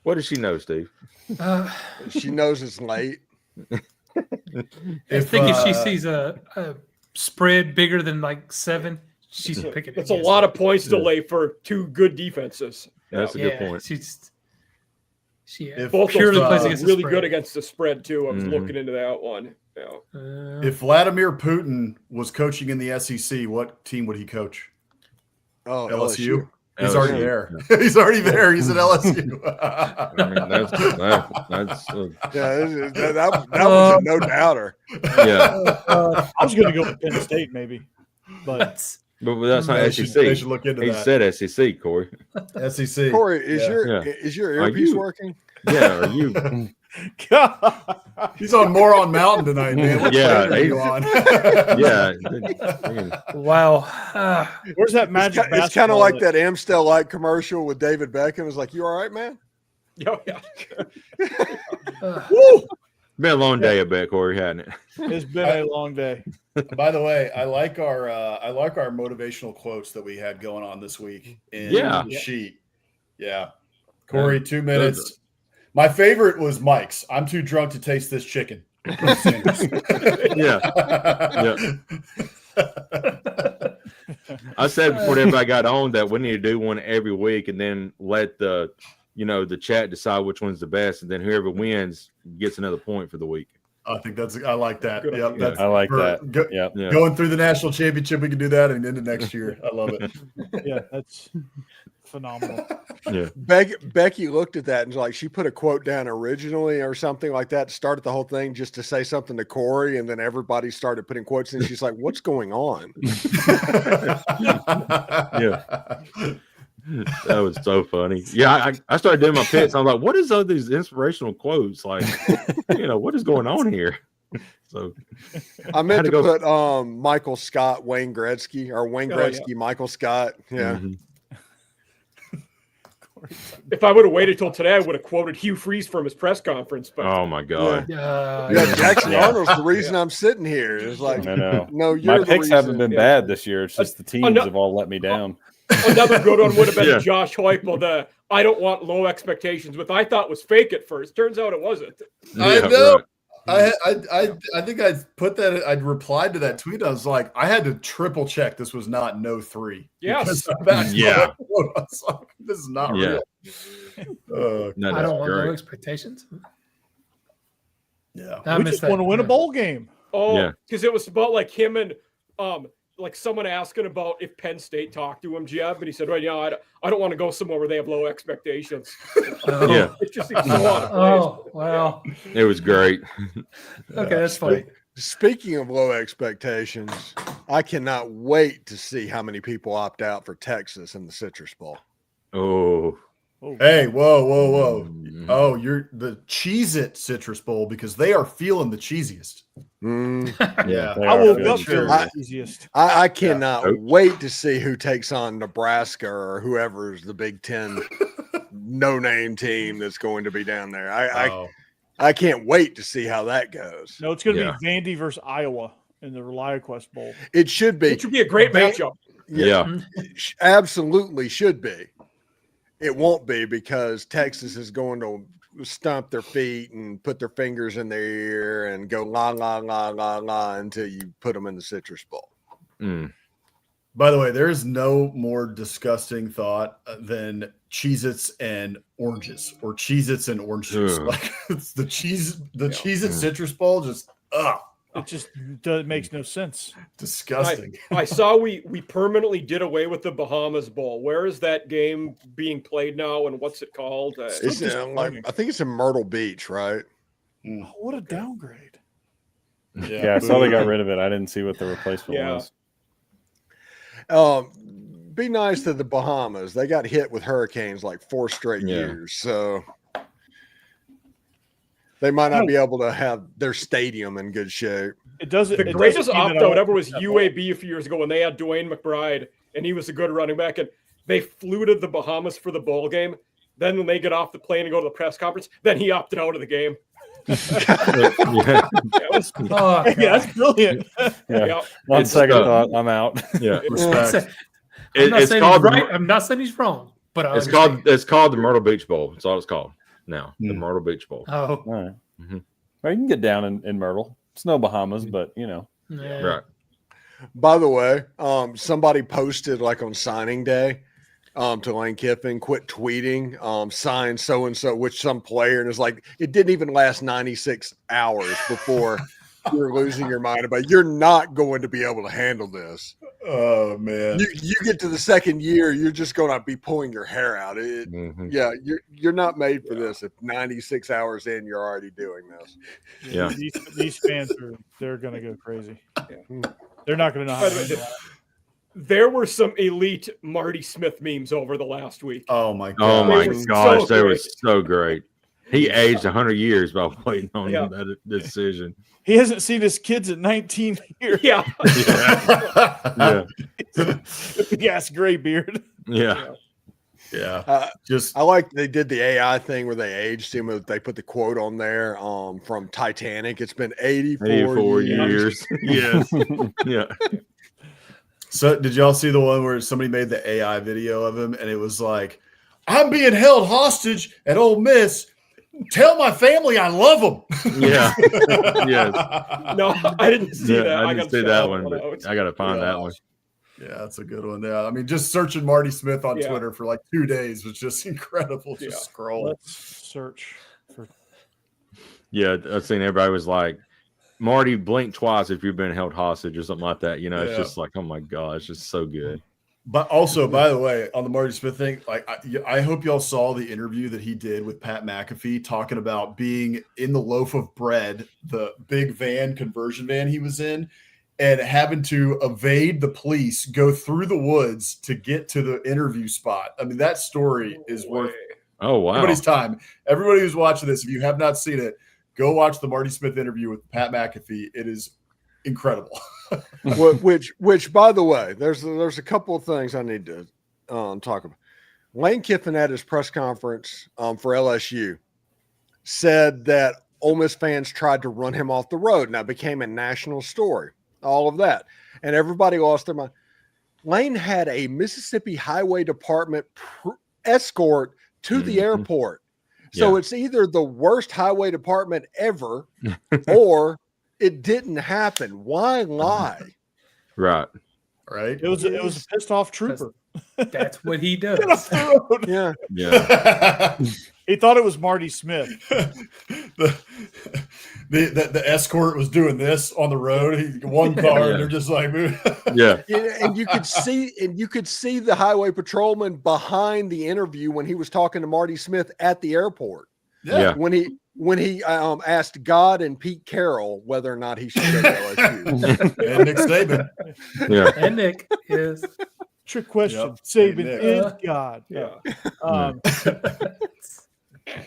What does she know, Steve? She knows it's late. I think if she sees a spread bigger than like 7, she's picking. It's a lot of points to lay for two good defenses. That's a good point. She Both purely those plays are against the really spread. good against the spread too. I was Mhm. looking into that one. Yeah. If Vladimir Putin was coaching in the SEC, what team would he coach? Oh, LSU. He's LSU. already there. He's already there. He's at LSU. I mean, that's That was a no doubter. yeah. I was going to go with Penn State, maybe, but That's But that's not They SEC. should look into He that. said SEC, Corey. SEC. Corey, is Yeah. your Are earpiece you- working? Yeah, are you? He's on Moron Mountain tonight, man. What Yeah, planet are you on? Yeah. wow. where's that magic? It's kind of like that Amstel Light commercial with David Beckham. It's like, you all right, man? Oh, yeah. Woo! Been a long day, I bet, Corey, hadn't it? It's been a long day. By the way, I like our motivational quotes that we had going on this week in Yeah. the sheet. Yeah. Corey, 2 minutes. My favorite was Mike's. I'm too drunk to taste this chicken. Yeah. Yeah. I said before everybody got on that we need to do one every week and then let the chat decide which one's the best, and then whoever wins gets another point for the week. I like that. Good Yep, idea. that's I like for- that. go- Yep. Yeah. Going through the national championship, we can do that, and into next year. I love it. Yeah, that's phenomenal. Yeah. Becky looked at that and was like, she put a quote down originally or something like that, started the whole thing just to say something to Corey, and then everybody started putting quotes in. She's like, what's going on? Yeah. That was so funny. Yeah, I started doing my picks. I'm like, what is all these inspirational quotes? Like, what is going on here? So I meant Had to to go- put Michael Scott, Wayne Gretzky, or Wayne Oh, yeah. Gretzky, Michael Scott. Yeah. mhm. If I would have waited till today, I would have quoted Hugh Freeze from his press conference. But Oh my god. Yeah, Yeah. Jackson Yeah. Arnold's the reason I'm sitting here. It's like, I know. no, you're My the picks reason. haven't been bad this year. It's just the teams no- have all let me down. another good one would have been Yeah. Josh Heupel. The I don't want low expectations, which I thought was fake at first. Turns out it wasn't. I Yeah, know. right. I think I put that. I'd replied to that tweet. I was like, I had to triple check this was not no 3. Yes. Yeah. I was like, this is not Yeah. real. No, I that's don't want no great. expectations. Yeah. I We missed just that. want to win a Yeah. bowl game. Oh, Yeah. because it was about like him and like someone asking about if Penn State talked to him, Jeb, and he said, "Right, I don't want to go somewhere where they have low expectations." Oh. Yeah. It's just it's so out of place. Oh, wow. It was great. Okay, that's funny. Speaking of low expectations, I cannot wait to see how many people opt out for Texas in the Citrus Bowl. Oh. Hey, whoa. Mhm. Oh, you're the Cheez-It Citrus Bowl because they are feeling the cheesiest. Mm. Yeah. They I are woke feeling up the feeling I- the easiest. I cannot Coach. wait to see who takes on Nebraska or whoever's the Big Ten no-name team that's going to be down there. Oh. I can't wait to see how that goes. No, it's going to Yeah. be Vandy versus Iowa in the ReliaQuest Bowl. It should be. Which would be a great Van- matchup. Yeah. Absolutely should be. It won't be because Texas is going to stomp their feet and put their fingers in their ear and go la la la la la until you put them in the Citrus Bowl. Mm. By the way, there is no more disgusting thought than Cheez-Its and oranges or Cheez-Its and orange juice. Ugh. Like it's the Yeah. Cheez-It Citrus Bowl just It just makes no sense. disgusting. I saw we permanently did away with the Bahamas Bowl. Where is that game being played now, and what's it called? It's disappointing. I think it's in Myrtle Beach, right? Oh, what a downgrade. Yeah, I saw they got rid of it. I didn't see what the replacement Yeah. was. Be nice to the Bahamas. They got hit with hurricanes like 4 straight Yeah. years, so they might not be able to have their stadium in good shape. It doesn't. The it greatest doesn't mean that I opt-out won't ever was watch that bowl. UAB a few years ago when they had Dwayne McBride, and he was a good running back, and they flew to the Bahamas for the bowl game. Then when they get off the plane and go to the press conference, then he opted out of the game. Yeah. That was, Oh, Yeah, that's brilliant. Yeah. yeah. On It's, second uh, thought, I'm out. Yeah. Respect. I'm not It's saying called he's right. I'm not saying he's wrong, but I It's understand. called the Myrtle Beach Bowl. That's all it's called now. The Hmm. Myrtle Beach Bowl. Oh, All right. Mhm. Well, you can get down in Myrtle. It's no Bahamas, but yeah. Right. By the way, somebody posted like on signing day to Lane Kiffin, quit tweeting, sign so and so, which some player, and it's like it didn't even last 96 hours before you're losing your mind about you're not going to be able to handle this. Oh man. You get to the second year, you're just going to be pulling your hair out. Mhm. Yeah, you're not made for this. If 96 hours in, you're already doing this. Yeah. These fans they're going to go crazy. They're not going to know how By to the way, handle that. There were some elite Marty Smith memes over the last week. Oh my god. Oh my They were gosh, so they were great. so great. He aged 100 years by waiting on Yeah. that decision. He hasn't seen his kids in 19 years. Yeah. Yeah. Big ass gray beard. Yeah. Yeah. Just I like they did the AI thing where they aged him. They put the quote on there from Titanic. It's been 84 years. Yes. Yeah. so did y'all see the one where somebody made the AI video of him and it was like, I'm being held hostage at Ole Miss. Tell my family I love them. Yeah. Yes. No, I didn't see Yeah, that. I gotta didn't see check that one, out. but I got to find that one. Yeah, that's a good one. Yeah. I mean, just searching Marty Smith on Yeah. Twitter for like 2 days was just incredible. Just Yeah. scroll. Let's search for. Yeah, I've seen everybody was like, Marty, blink twice if you've been held hostage or something like that. You know, it's Yeah. just like, oh my God, it's just so good. But also, by the way, on the Marty Smith thing, like I hope y'all saw the interview that he did with Pat McAfee talking about being in the loaf of bread, the big van, conversion van he was in, and having to evade the police, go through the woods to get to the interview spot. I mean, that story is worth Oh, wow. everybody's time. Everybody who's watching this, if you have not seen it, go watch the Marty Smith interview with Pat McAfee. It is incredible. which by the way, there's a couple of things I need to talk about. Lane Kiffin at his press conference for LSU said that Ole Miss fans tried to run him off the road. Now it became a national story, all of that, and everybody lost their mind. Lane had a Mississippi Highway Department escort to the airport. So Yeah. it's either the worst highway department ever or it didn't happen. Why lie? Right. Right. It was a pissed off trooper. That's what he Get off does. the road. Yeah. Yeah. He thought it was Marty Smith. the escort was doing this on the road. One car, Yeah. and they're just like, Yeah. Yeah, and you could see the highway patrolman behind the interview when he was talking to Marty Smith at the airport. Yeah. When he asked God and Pete Carroll whether or not he should go to LSU. and Nick Saban. Yeah. And Nick is. Trick question. Yep. Saban Nick. is God. Yeah.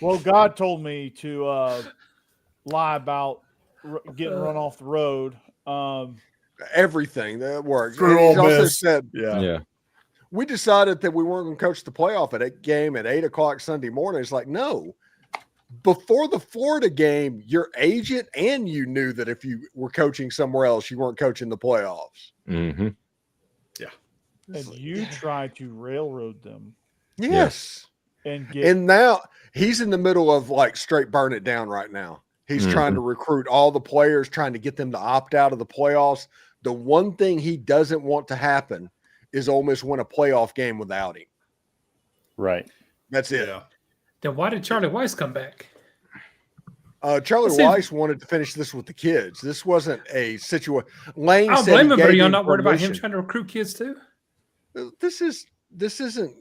Well, God told me to lie about getting run off the road. Everything that worked. Screw And he Ole also Miss. said Yeah. Yeah. we decided that we weren't going to coach the playoff at a game at 8:00 Sunday morning. It's like, no. Before the Florida game, your agent and you knew that if you were coaching somewhere else, you weren't coaching the playoffs. Mm-hmm. And you tried to railroad them Yes. and get And now he's in the middle of like straight burn it down right now. He's trying to recruit all the players, trying to get them to opt out of the playoffs. The one thing he doesn't want to happen is Ole Miss win a playoff game without him. Right. That's it. Yeah. Then why did Charlie Weiss come back? Charlie See- Weiss wanted to finish this with the kids. This wasn't a situation. Lane I don't said blame he him, but are gave y'all him not worried about him permission. trying to recruit kids too? This isn't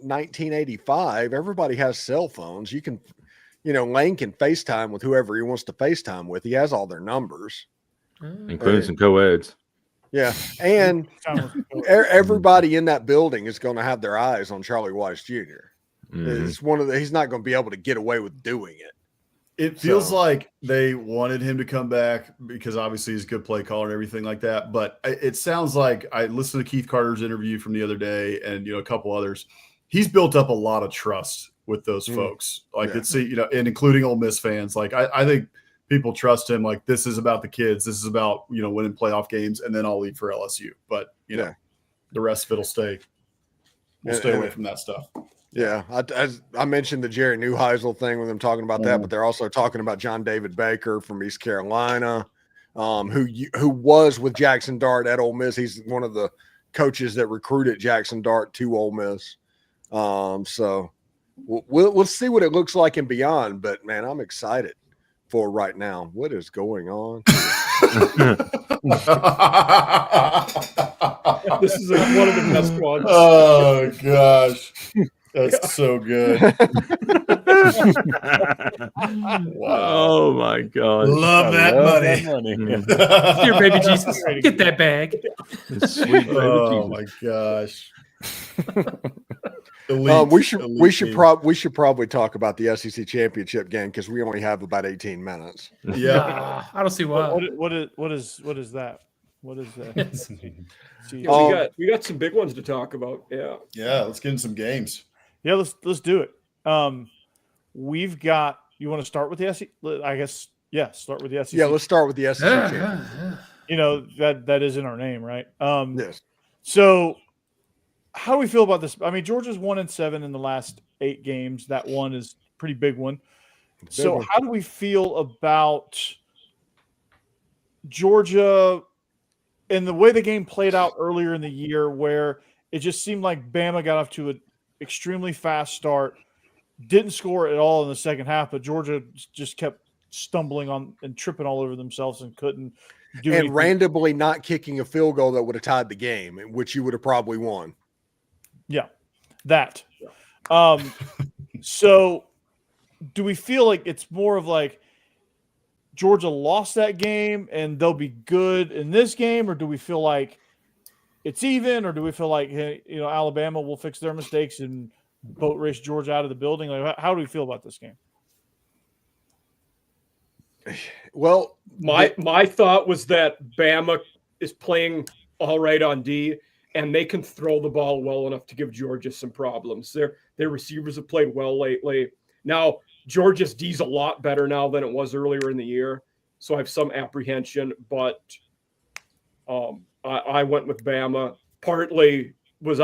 1985. Everybody has cell phones. You can, Lane can FaceTime with whoever he wants to FaceTime with. He has all their numbers. Including some co-eds. Yeah. And everybody in that building is going to have their eyes on Charlie Weiss Jr. Mhm. It's he's not going to be able to get away with doing it. It feels So- like they wanted him to come back because obviously he's a good play caller and everything like that. But it sounds like I listened to Keith Carter's interview from the other day and, a couple others. He's built up a lot of trust with those folks. Like Yeah. and including Ole Miss fans. Like I think people trust him. Like this is about the kids. This is about, winning playoff games, and then I'll leave for LSU. But, Yeah. the rest of it'll stay. We'll And- stay and- away from that stuff. Yeah, I mentioned the Jerry Neuheisel thing with them talking about that, but they're also talking about John David Baker from East Carolina, who was with Jackson Dart at Ole Miss. He's one of the coaches that recruited Jackson Dart to Ole Miss. So we'll see what it looks like and beyond. But man, I'm excited for right now. What is going on? This is one of the best ones. Oh gosh, that's so good. Wow, Oh my God. love that money. Here, baby Jesus, get that bag. Sweet baby Oh Jesus. my gosh. Elite, we should team. probably talk about the SEC championship game because we only have about 18 minutes. Yeah. I don't see why. what is that? What is that? See, Yeah, we got some big ones to talk about. Yeah. Yeah, let's get in some games. yeah, let's do it. We've got. You want to start with the SEC? I guess. Yeah, start with the SEC. Yeah, let's start with the SEC Yeah, championship. yeah. that is in our name, right? Yes. So, how do we feel about this? I mean, Georgia's 1-7 in the last 8 games. That one is a pretty big one. So, one. how do we feel about Georgia and the way the game played out earlier in the year, where it just seemed like Bama got off to an extremely fast start, didn't score at all in the second half, but Georgia just kept stumbling on and tripping all over themselves and couldn't do And anything. randomly not kicking a field goal that would have tied the game, which you would have probably won. Yeah, that. So do we feel like it's more of like Georgia lost that game and they'll be good in this game, or do we feel like it's even, or do we feel like, hey, Alabama will fix their mistakes and boat race Georgia out of the building? Like, how do we feel about this game? Well, My thought was that Bama is playing all right on D, and they can throw the ball well enough to give Georgia some problems. Their receivers have played well lately. Now, Georgia's D's a lot better now than it was earlier in the year, so I have some apprehension. But I went with Bama. Partly was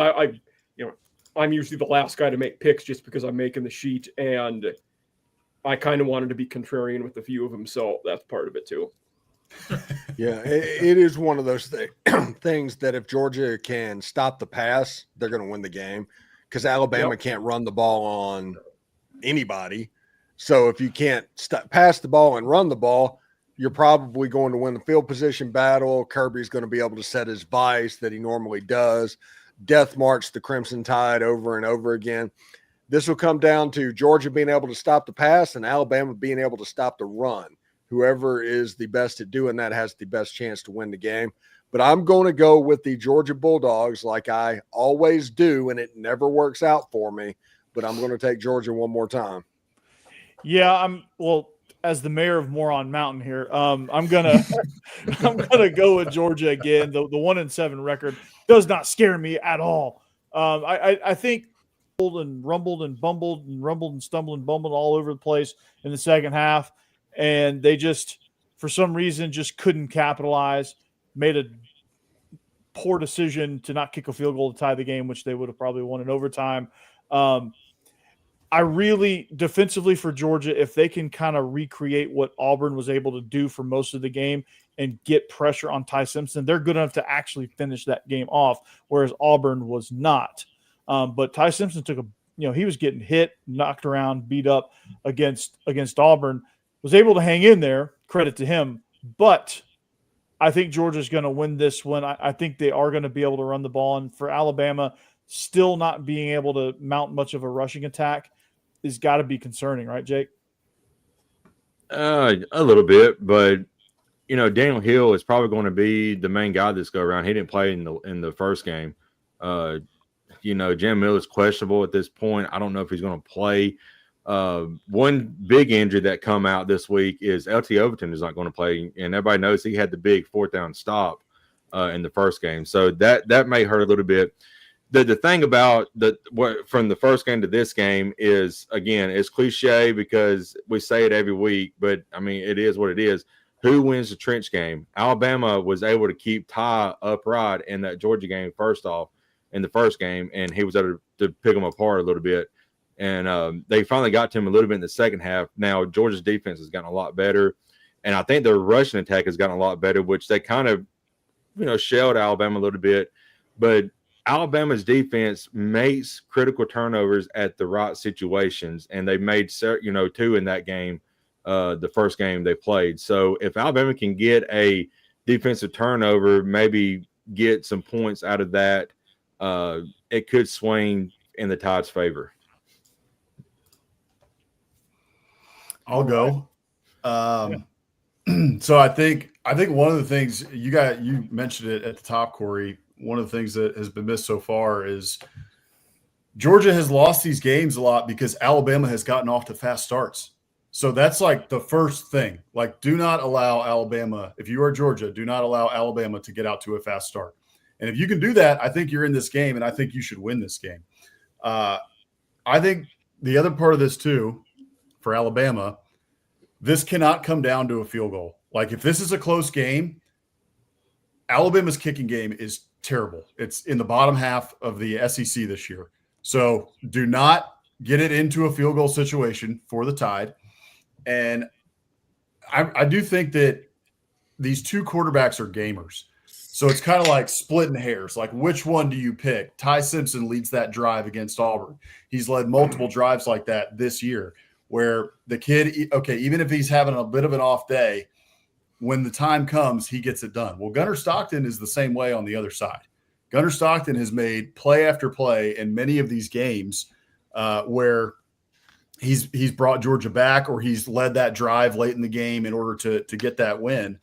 I'm usually the last guy to make picks just because I'm making the sheet, and I kind of wanted to be contrarian with a few of them, so that's part of it too. Yeah, it is one of those things that if Georgia can stop the pass, they're going to win the game because Alabama can't run the ball on anybody. So if you can't pass the ball and run the ball, you're probably going to win the field position battle. Kirby's going to be able to set his vice that he normally does, death march the Crimson Tide over and over again. This will come down to Georgia being able to stop the pass and Alabama being able to stop the run. Whoever is the best at doing that has the best chance to win the game. But I'm going to go with the Georgia Bulldogs like I always do, and it never works out for me. But I'm going to take Georgia one more time. Yeah, as the mayor of Moron Mountain here, I'm gonna go with Georgia again. The 1-7 record does not scare me at all. I think rumbled and bumbled and rumbled and stumbled and bumbled all over the place in the second half. And they just, for some reason, just couldn't capitalize, made a poor decision to not kick a field goal to tie the game, which they would have probably won in overtime. I really, defensively for Georgia, if they can kind of recreate what Auburn was able to do for most of the game and get pressure on Ty Simpson, they're good enough to actually finish that game off, whereas Auburn was not. But Ty Simpson he was getting hit, knocked around, beat up against Auburn. Was able to hang in there, credit to him. But I think Georgia's going to win this one. I think they are going to be able to run the ball. And for Alabama, still not being able to mount much of a rushing attack has got to be concerning, right, Jake? A little bit, but Daniel Hill is probably going to be the main guy this go around. He didn't play in the first game. Jam Miller's questionable at this point. I don't know if he's going to play. One big injury that come out this week is LT Overton is not going to play, and everybody knows he had the big fourth down stop in the first game, so that may hurt a little bit. The thing about from the first game to this game is, again, it's cliche because we say it every week, but I mean it is what it is. Who wins the trench game? Alabama was able to keep Ty upright in that Georgia game first off in the first game, and he was able to pick them apart a little bit. And they finally got to him a little bit in the second half. Now, Georgia's defense has gotten a lot better. And I think their rushing attack has gotten a lot better, which they kind of, shelled Alabama a little bit. But Alabama's defense makes critical turnovers at the right situations. And they made, 2 in that game, the first game they played. So if Alabama can get a defensive turnover, maybe get some points out of that, it could swing in the Tide's favor. I'll go. So I think one of the things you mentioned it at the top, Corey. One of the things that has been missed so far is Georgia has lost these games a lot because Alabama has gotten off to fast starts. So that's like the first thing. Like, do not allow Alabama, if you are Georgia, do not allow Alabama to get out to a fast start. And if you can do that, I think you're in this game, and I think you should win this game. I think the other part of this too, for Alabama, this cannot come down to a field goal. Like, if this is a close game, Alabama's kicking game is terrible. It's in the bottom half of the SEC this year. So do not get it into a field goal situation for the Tide. And I do think that these two quarterbacks are gamers. So it's kind of like splitting hairs. Like, which one do you pick? Ty Simpson leads that drive against Auburn. He's led multiple drives like that this year, where the kid, okay, even if he's having a bit of an off day, when the time comes, he gets it done. Well, Gunnar Stockton is the same way on the other side. Gunnar Stockton has made play after play in many of these games where he's brought Georgia back, or he's led that drive late in the game in order to get that win.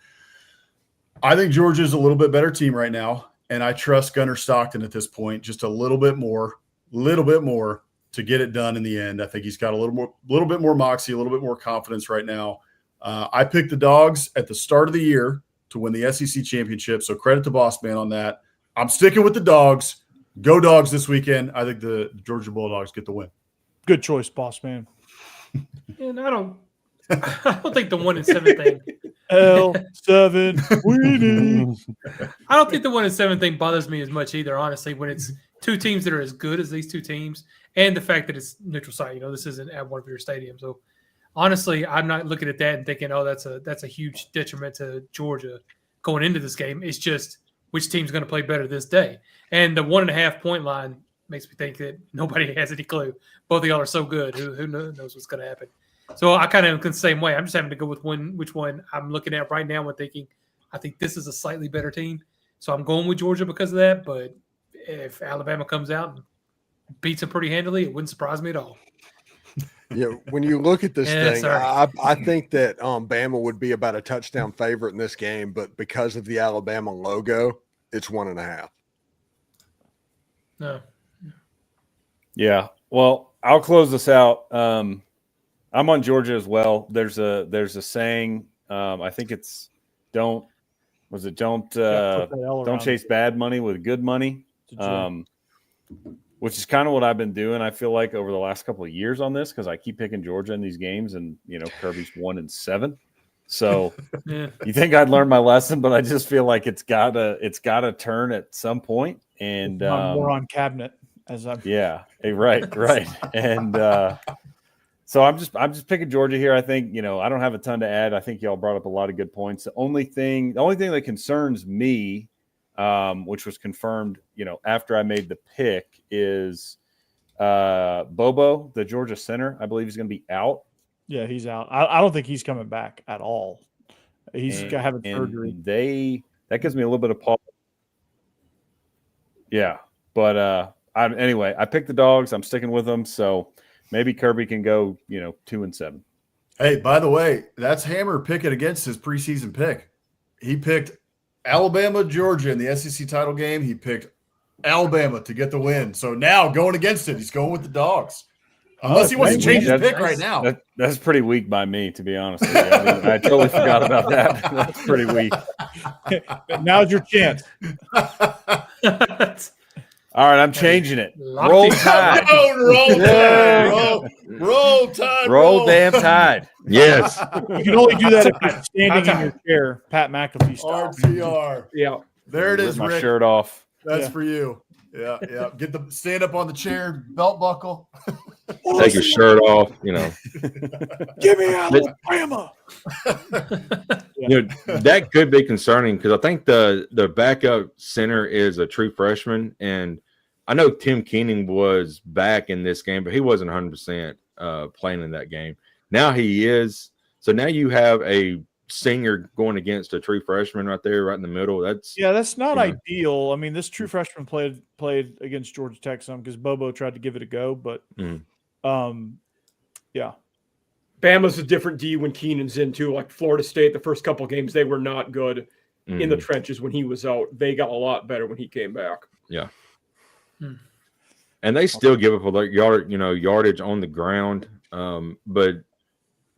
I think Georgia's a little bit better team right now, and I trust Gunnar Stockton at this point just a little bit more to get it done in the end. I think he's got a little bit more moxie, a little bit more confidence right now. I picked the Dogs at the start of the year to win the SEC championship, so credit to Boss Man on that. I'm sticking with the Dogs. Go Dogs this weekend. I think the Georgia Bulldogs get the win. Good choice, Boss Man. And I don't think the 1-7 thing. L7 winning. I don't think the 1-7 thing bothers me as much either, honestly, when it's two teams that are as good as these two teams, and the fact that it's neutral site. This isn't at one of your stadiums. So honestly, I'm not looking at that and thinking, oh, that's a huge detriment to Georgia going into this game. It's just which team's going to play better this day. And the 1.5 point line makes me think that nobody has any clue. Both of y'all are so good. Who knows what's going to happen? So I kind of am the same way. I'm just having to go with which one I'm looking at right now and thinking, I think this is a slightly better team. So I'm going with Georgia because of that. But if Alabama comes out and beats them pretty handily, it wouldn't surprise me at all. Yeah, when you look at this Yeah, thing, I think that Bama would be about a touchdown favorite in this game, but because of the Alabama logo, it's 1.5. No. Yeah. Well, I'll close this out. I'm on Georgia as well. There's a saying. I think it's don't chase bad money with good money. Which is kind of what I've been doing. I feel like over the last couple of years on this, because I keep picking Georgia in these games, and Kirby's 1-7. So Yeah. you think I'd learn my lesson, but I just feel like it's gotta turn at some point. And more on cabinet as I'm. Yeah, right. And so I'm just picking Georgia here. I think I don't have a ton to add. I think y'all brought up a lot of good points. The only thing that concerns me, which was confirmed, after I made the pick, is Bobo, the Georgia center. I believe he's going to be out. Yeah, he's out. I don't think he's coming back at all. He's having surgery. That gives me a little bit of pause. Yeah, but anyway, I picked the Dogs. I'm sticking with them. So maybe Kirby can go, 2-7. Hey, by the way, that's Hammer picking against his preseason pick. He picked Alabama, Georgia in the SEC title game. He picked Alabama to get the win. So now going against it, he's going with the Dogs. Unless he wants to change his pick right now. That's pretty weak by me, to be honest with you. I totally forgot about that. That's pretty weak. Now's your chance. All right, I'm changing it. Roll Tide. Roll Tide. Roll damn Tide. Yes. You can only do that if you're standing in your chair, Pat McAfee style. RTR. Yeah. There it is, Rip my Rick. shirt off. That's for you. Yeah. Stand up on the chair, belt buckle. Take your shirt off, Give me Alabama. That could be concerning because I think the backup center is a true freshman, and I know Tim Keening was back in this game, but he wasn't 100% playing in that game. Now he is. So now you have a senior going against a true freshman right there, right in the middle. That's not ideal. I mean, this true freshman played against Georgia Tech some because Bobo tried to give it a go, but yeah. Bama's a different D when Keenan's in too. Like Florida State, the first couple games they were not good in the trenches when he was out. They got a lot better when he came back. Yeah. And they still give up a lot yardage on the ground. But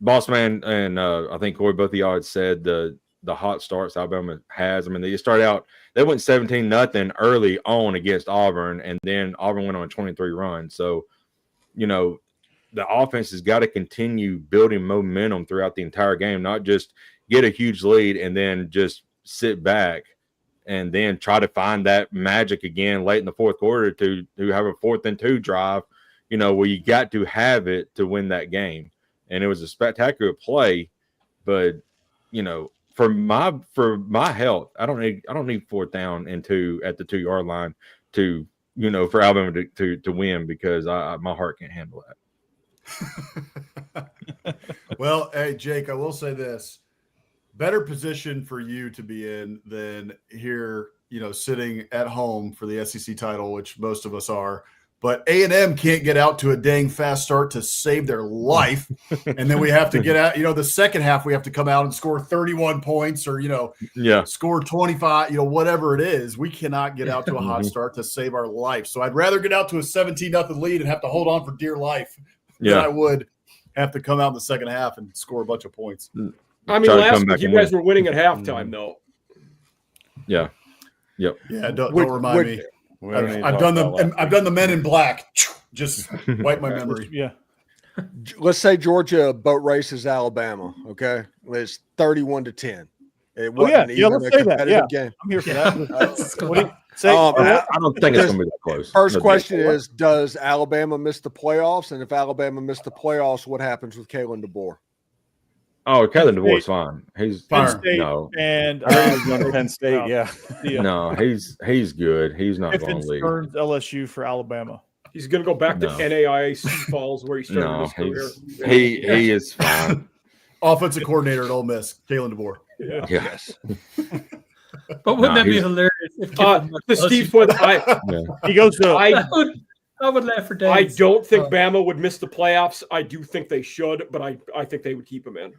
Boss Man and I think Corey, both of y'all had said the hot starts Alabama has. I mean, they started out, they went 17-0 early on against Auburn, and then Auburn went on a 23 run. So, the offense has got to continue building momentum throughout the entire game, not just get a huge lead and then just sit back and then try to find that magic again late in the fourth quarter to have a 4th and 2 drive, where you got to have it to win that game. And it was a spectacular play, but for my health, I don't need 4th down and 2 at the 2-yard line to for Alabama to win because my heart can't handle that. Well, hey, Jake, I will say this. Better position for you to be in than here, sitting at home for the SEC title, which most of us are. But A&M can't get out to a dang fast start to save their life. And then we have to get out, the second half, we have to come out and score 31 points or, score 25, whatever it is. We cannot get out to a hot start to save our life. So I'd rather get out to a 17-0 lead and have to hold on for dear life than I would have to come out in the second half and score a bunch of points. I mean, last week you guys were winning at halftime, though. Yeah. Yep. Yeah, don't remind me. I've done the Men in Black. Just wipe my memory. Yeah. Let's say Georgia boat races Alabama. Okay, it's 31-10. It wasn't even let's a say that. Yeah, game. I'm here for that. I don't think it's going to be that close. First question is: does Alabama miss the playoffs? And if Alabama missed the playoffs, what happens with Kalen DeBoer? Oh, Kellen Penn DeVore's State. fine. He's Penn Fire. State no, and I heard he's going to Penn State. Yeah. no, he's good. He's not Kiffin going to leave. Stearns LSU for Alabama. He's going to go back No. to NAIA Sioux Falls where he started No, his career. he is fine. Offensive coordinator at Ole Miss, Kalen DeVore. Yeah. Yes. But wouldn't that be he's- hilarious? If Kiffin The Steve point, He goes to I I would laugh for days. I don't think Oh. Bama would miss the playoffs. I do think they should, but I think they would keep him in.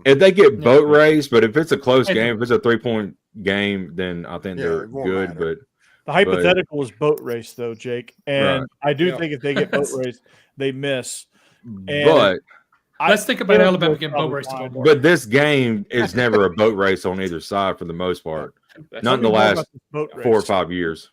If they get boat race, but if it's a close I game, if it's a 3-point game, then I think Yeah, they're it won't good. matter. the hypothetical is boat race, though, Jake. And Right. I do Yeah. think if they get boat race, they miss. And But Let's think about Caleb Alabama will getting probably boat race to go fine. more. but this game is never a boat race on either side for the most part. That's Not in Tell me the more last about this boat race. 4 or 5 years.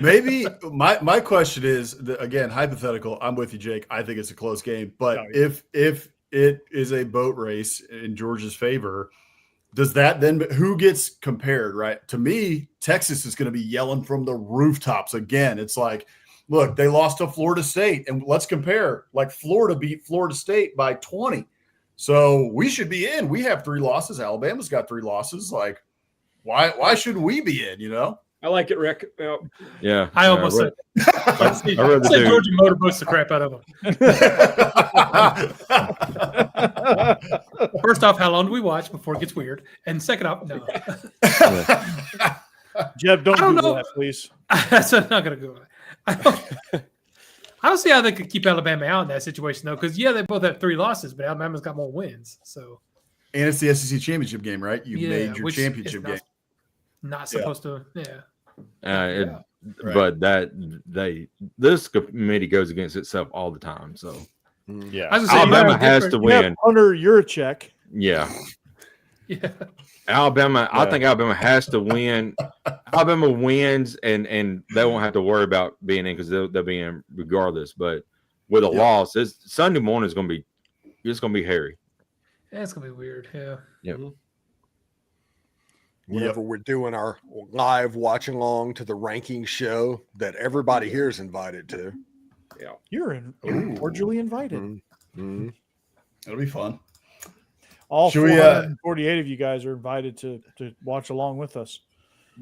Maybe my question is again hypothetical. I'm with you, Jake. I think it's a close game, but No, yeah. if it is a boat race in Georgia's favor, does that then who gets compared? Right, to me, Texas is going to be yelling from the rooftops again. It's like, look, they lost to Florida State, and let's compare. Like Florida beat Florida State by 20, so we should be in. We have 3 losses. Alabama's got 3 losses. Like, why shouldn't we be in? You know. I like it, Rick. Yeah. Yeah. I almost I said, I read the said dude. Georgia motorboats the crap out of them. First off, how long do we watch before it gets weird? And second off, no. Jeb, don't I don't do know. that, please. That's not going to go. I don't see how they could keep Alabama out in that situation, though, because, yeah, they both have 3 losses, but Alabama's got more wins. So, And it's the SEC championship game, right? You yeah, made your which championship is game. not supposed to, yeah. Right. But this committee goes against itself all the time. So Yeah. I was gonna say, Alabama you have has to different- You have win. Hunter Yurachek. Yeah. Yeah. Alabama, I Yeah. think Alabama has to win. Alabama wins, and they won't have to worry about being in because they'll be in regardless. But with a loss, Sunday morning is going to be hairy. Yeah, it's going to be weird. Yeah. Whenever we're doing our live watch along to the ranking show that everybody here is invited to. You're cordially invited. Mhm. It'll be fun. All Should we, 448 of you guys are invited to watch along with us.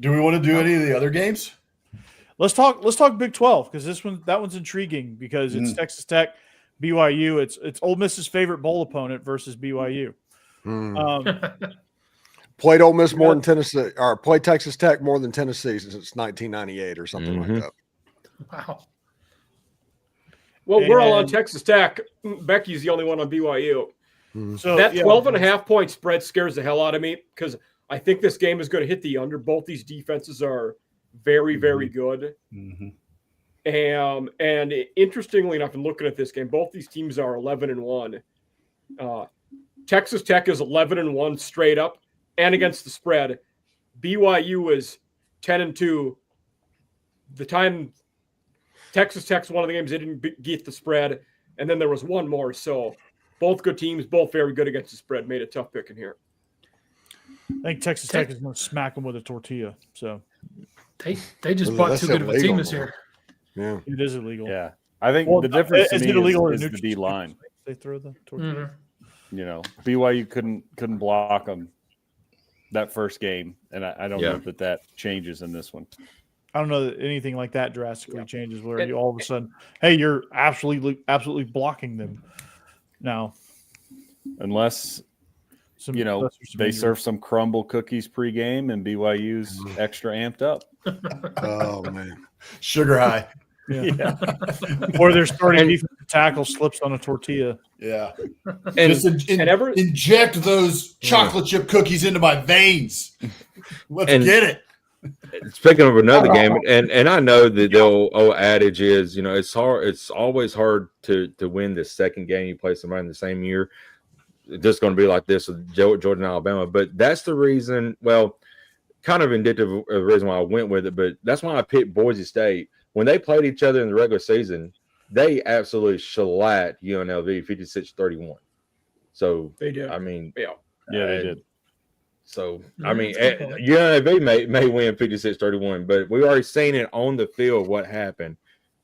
Do we want to do any of the other games? Let's talk Big 12 because that one's intriguing because it's Texas Tech, BYU. It's Ole Miss's favorite bowl opponent versus BYU. Played Ole Miss more than Tennessee, or played Texas Tech more than Tennessee since 1998 or something like that. Wow. Well, we're all on And- Texas Tech. Becky's the only one on BYU. So That yeah, 12.5 point spread scares the hell out of me because I think this game is going to hit the under. Both these defenses are very, very good. And interestingly enough, in looking at this game, both these teams are 11-1. Texas Tech is 11-1 straight up and against the spread. BYU is 10-2. The time Texas Tech's one of the games they didn't get the spread, and then there was one more. So both good teams, both very good against the spread. Made a tough pick in here. I think Texas Tech is going to smack them with a tortilla. So They just Well, bought that's too good of a team illegal, this year. Yeah. it is illegal. Yeah. I think Well, the difference is to it me illegal or is the neutral? D line. They throw the tortilla. Mhm. You know, BYU couldn't block them that first game, and I don't know that changes in this one. I don't know that anything like that drastically changes where And- you all of a sudden, hey, you're absolutely blocking them. Now, Unless some you know unless there's some they injury. serve some crumble cookies pregame and BYU's extra amped up. Oh man. Sugar high. Yeah. Or their starting defensive tackle slips on a tortilla. Yeah. And Just ever- inject those chocolate chip cookies into my veins. Let's And- get it. speaking of another game, and I know that the old adage is, you know, it's hard. It's always hard to win the second game you play somebody in the same year. It's just going to be like this with Georgia and Alabama. But that's the reason. Well, kind of indicative of the reason why I went with it. But that's why I picked Boise State when they played each other in the regular season. They absolutely shellacked UNLV 56-31. So They did. I mean, Yeah. Yeah, they did. So, Yeah, I mean, that's a good point. UNLV may win 56-31, but we've already seen it on the field what happened.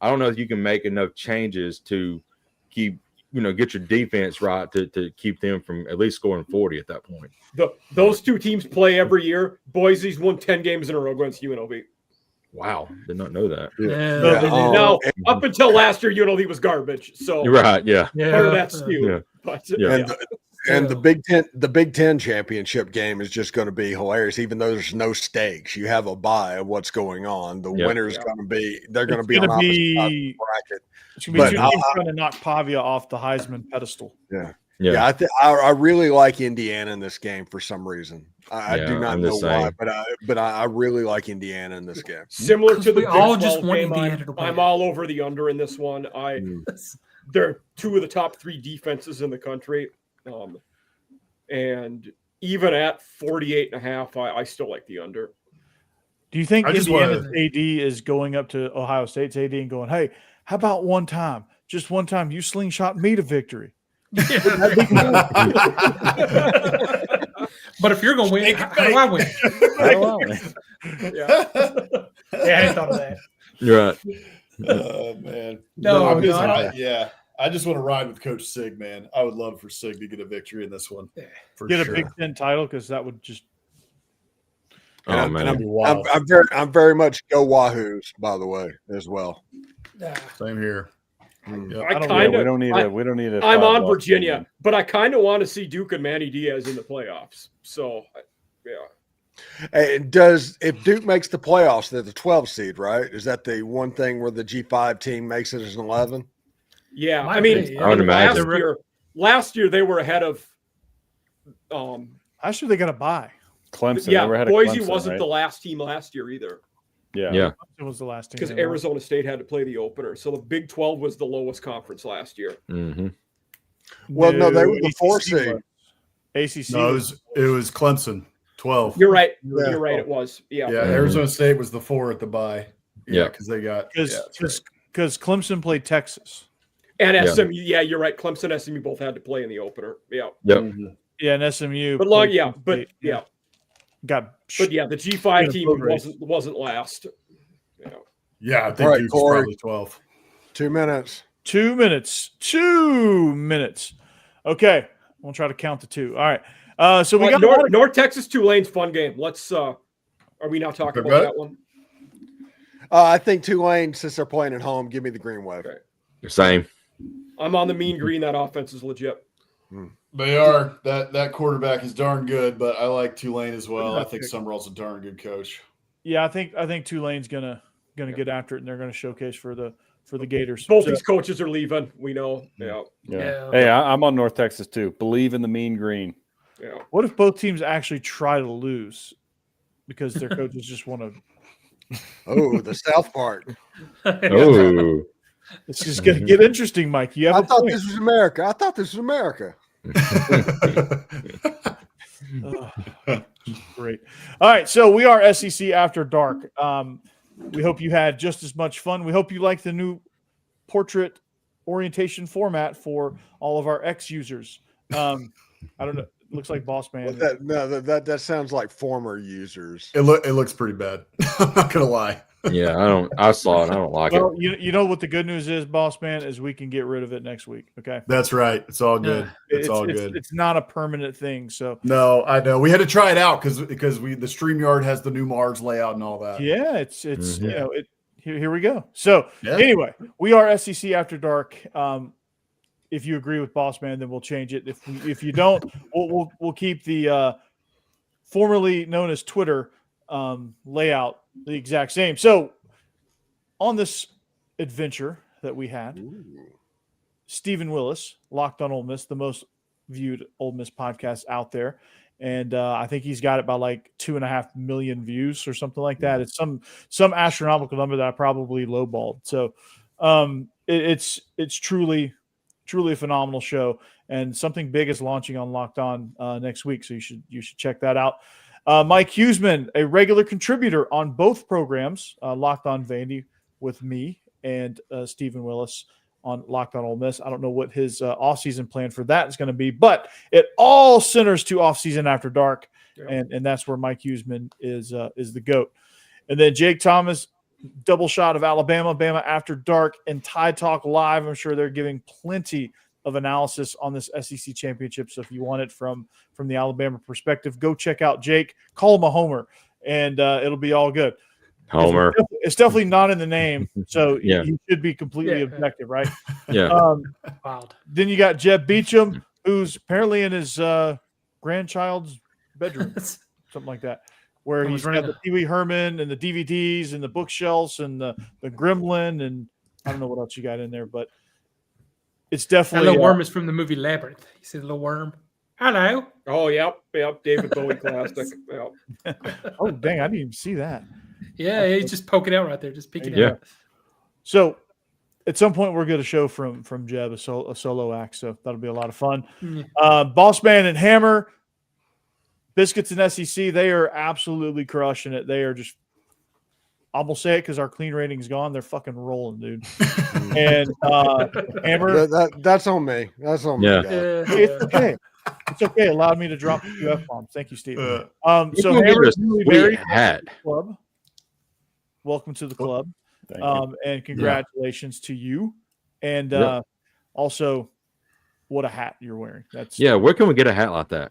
I don't know if you can make enough changes to keep get your defense right to keep them from at least scoring 40 at that point. Those two teams play every year. Boise's won 10 games in a row against UNLV. Wow, did not know that. Now, up until last year, UNLV was garbage. So Right, yeah. part of that's skewed. Yeah. But, Yeah. And the Big Ten championship game is just going to be hilarious. Even though there's no stakes, you have a buy of what's going on. The winner's going to be they're going to be on opposite sides of the bracket. It's going to be two teams trying to knock Pavia off the Heisman pedestal. Yeah. I really like Indiana in this game for some reason. I do not know why, but I really like Indiana in this game. Similar to the we all just Big 12 want game, Indiana to win. I'm all over the under in this one. They're two of the top 3 defenses in the country. And even at 48.5, I still like the under. Do you think Indiana's AD is going up to Ohio State's AD and going, hey, how about just one time, you slingshot me to victory? But if you're going to win, how do I win? Yeah, I hadn't thought of that. You're right. Oh, man. I just want to ride with Coach Sig, man. I would love for Sig to get a victory in this one. Get a Big Ten title, because that would just. Oh, man. I'm very much go Wahoos, by the way, as well. Same here. We don't need a. I'm on Virginia, but I kind of want to see Duke and Manny Diaz in the playoffs. So, If Duke makes the playoffs, they're the 12 seed, right? Is that the one thing where the G5 team makes it as an 11? Yeah, I mean, last year they were ahead of. Last year they got a bye. Clemson. Yeah, Boise Clemson, wasn't right? the last team last year either. Yeah. It was the last team because Arizona State had to play the opener. So the Big 12 was the lowest conference last year. Mm-hmm. Well, no, they were the 4 seed. ACC. No, it was Clemson, 12. You're right. You're right. It was. Yeah. Arizona State was the 4 at the bye. Yeah, because they got because Clemson played Texas and SMU. Yeah, you're right. Clemson and SMU both had to play in the opener. Yeah. Yep. Mm-hmm. Yeah, and SMU. But the G5 team wasn't last. Yeah, I think Duke's probably 12. 2 minutes. 2 minutes. 2 minutes. Okay, we'll try to count to 2. All right. So we got North Texas Tulane's fun game. Let's. Are we now talking about that one? I think Tulane, since they're playing at home, give me the green wave. Okay. Same. I'm on the mean green. That offense is legit. They are. That quarterback is darn good, but I like Tulane as well. I think Summerall's a darn good coach. Yeah, I think Tulane's gonna get after it, and they're gonna showcase for the Gators. Both these coaches are leaving. We know. Yeah. Hey, I'm on North Texas too. Believe in the mean green. Yeah. What if both teams actually try to lose because their coaches just want to? Oh, the South part. Oh, it's just going to get interesting, Mike. I thought this was America. Great. All right, so we are SEC After Dark. We hope you had just as much fun. We hope you like the new portrait orientation format for all of our users. I don't know. It looks like Boss Man. That sounds like former users. It looks pretty bad. I'm not gonna lie. Yeah, I saw it. I don't like it. You know what the good news is, Boss Man, is we can get rid of it next week. Okay. That's right. It's all good. It's all good. It's not a permanent thing. So no, I know we had to try it out because the StreamYard has the new Mars layout and all that. Yeah, it's here we go. So anyway, we are SEC After Dark. If you agree with Boss Man, then we'll change it. If you don't, we'll keep the formerly known as Twitter layout the exact same. So on this adventure that we had, Stephen Willis, Locked on Ole Miss, the most viewed Ole Miss podcast out there, and I think he's got it by like 2.5 million views or something like that. It's some astronomical number that I probably lowballed. So it's truly a phenomenal show, and something big is launching on Locked On next week. So you should check that out. Mike Huseman, a regular contributor on both programs, Locked On Vandy with me and Stephen Willis on Locked On Ole Miss. I don't know what his offseason plan for that is going to be, but it all centers to offseason After Dark, and that's where Mike Huseman is the GOAT. And then Jake Thomas, double shot of Alabama After Dark, and Tide Talk Live. I'm sure they're giving plenty of analysis on this SEC championship. So if you want it from the Alabama perspective, go check out Jake. Call him a homer, and it'll be all good. Homer. It's definitely not in the name, so Yeah. he should be completely objective, right? Yeah. Wild. Then you got Jeb Beecham, who's apparently in his grandchild's bedroom, something like that, where he's got the Pee Wee Herman and the DVDs and the bookshelves and the Gremlin, and I don't know what else you got in there, but it's That definitely little worm is from the movie Labyrinth. You see the little worm? Hello. Oh, yep. David Bowie classic. Yep. Oh, dang, I didn't even see that. Yeah, he's just poking out right there, just peeking Yeah. out. So at some point we're going to show from Jeb a solo act, so that'll be a lot of fun. Yeah. Boss Man and Hammer, Biscuits and SEC, they are absolutely crushing it. They are just, I'm gonna say it because our clean rating's gone. They're fucking rolling, dude. And Hammer, That's on me. That's on Yeah. me. guys. it's okay. It's okay. Allowed me to drop a few F-bombs. Thank you, Steve. So You can Hammer, get a Newly sweet Married, hat. club. Welcome to the club. Thank you. And congratulations to you. And Yep. also, what a hat you're wearing. That's Yeah, where can we get a hat like that?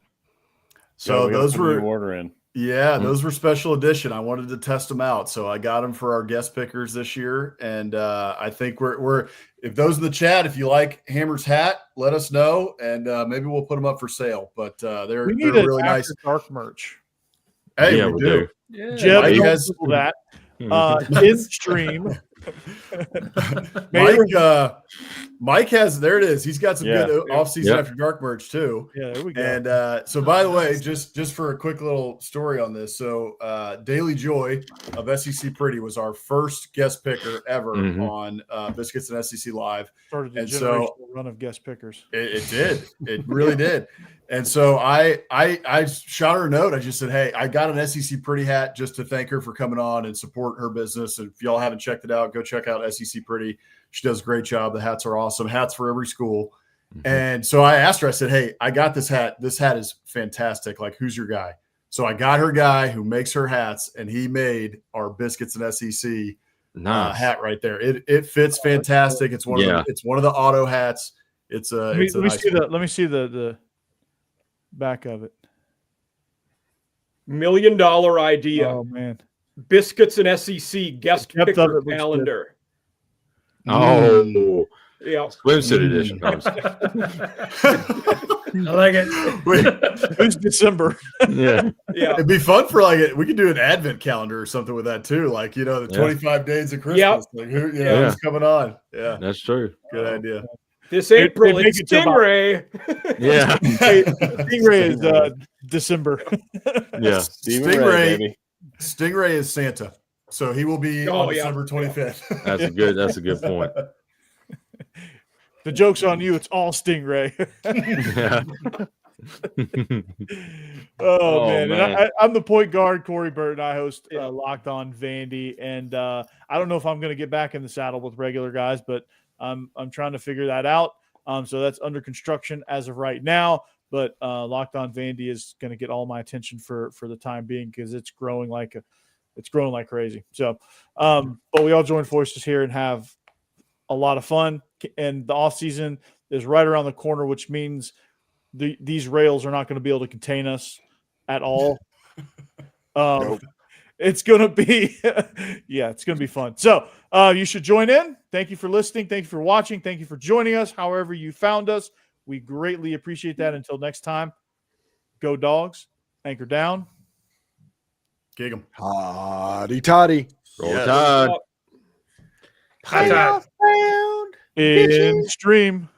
So we gotta those put a new were order in. Yeah, those were special edition. I wanted to test them out, so I got them for our guest pickers this year. And I think we're if those in the chat, if you like Hammer's hat, let us know, and maybe we'll put them up for sale. But they're we need really an nice. After Dark merch. Hey, Yeah, we we do. do. Yeah. Jeb, Mike don't has- Google that. Mhm. In stream. Maybe- Mike has there it is. He's got some Yeah. good off-season Yep. After Dark merch too. Yeah, there we go. And so, by the way, just for a quick little story on this, so Daily Joy of SEC Pretty was our first guest picker ever Mhm. on Biscuits and SEC Live. Started a and so- generational run of guest pickers. It did, it really did. And so I shot her a note. I just said, hey, I got an SEC Pretty hat just to thank her for coming on and support her business. And if y'all haven't checked it out, go check out SEC Pretty. She does a great job. The hats are awesome. Hats for every school. Mhm. And so I asked her, I said, hey, I got this hat. This hat is fantastic. Like, who's your guy? So I got her guy who makes her hats, and he made our Biscuits and SEC Nice. hat right there. It fits fantastic. It's one Yeah. of it's one of the auto hats. It's a Let me, it's a let me nice see one. let me see the back of it. $1 million idea. Oh man. Biscuits and SEC guest The depth of picker it looks calendar. Oh, Yeah. swimsuit edition comes. I like it. It's December. Yeah. Yeah. It'd be fun for we could do an advent calendar or something with that too. Like, the Yeah. 25 days of Christmas. Yep. Like who, Yeah. who's coming on? Yeah. That's true. Good idea. This They April, make it's it to about- Stingray. Yeah. Hey, Stingray is December. Yeah. Steven Ray, baby. Stingray is Santa. So he will be Oh, on yeah. December 25th. That's a good point. The joke's on you. It's all Stingray. Yeah. Oh, man. man. And I'm the point guard. Corey Burton. I host Locked On Vandy. And I don't know if I'm going to get back in the saddle with regular guys, but I'm trying to figure that out. So that's under construction as of right now. But Locked On Vandy is going to get all my attention for the time being because it's growing like crazy. So, but we all join forces here and have a lot of fun. And the off season is right around the corner, which means these rails are not going to be able to contain us at all. Nope. It's going to be, it's going to be fun. So you should join in. Thank you for listening. Thank you for watching. Thank you for joining us. However you found us, we greatly appreciate that. Until next time, go Dogs. Anchor down. Kick 'em. Hotty toddy. Roll Yeah. Tide. High tide. In stream.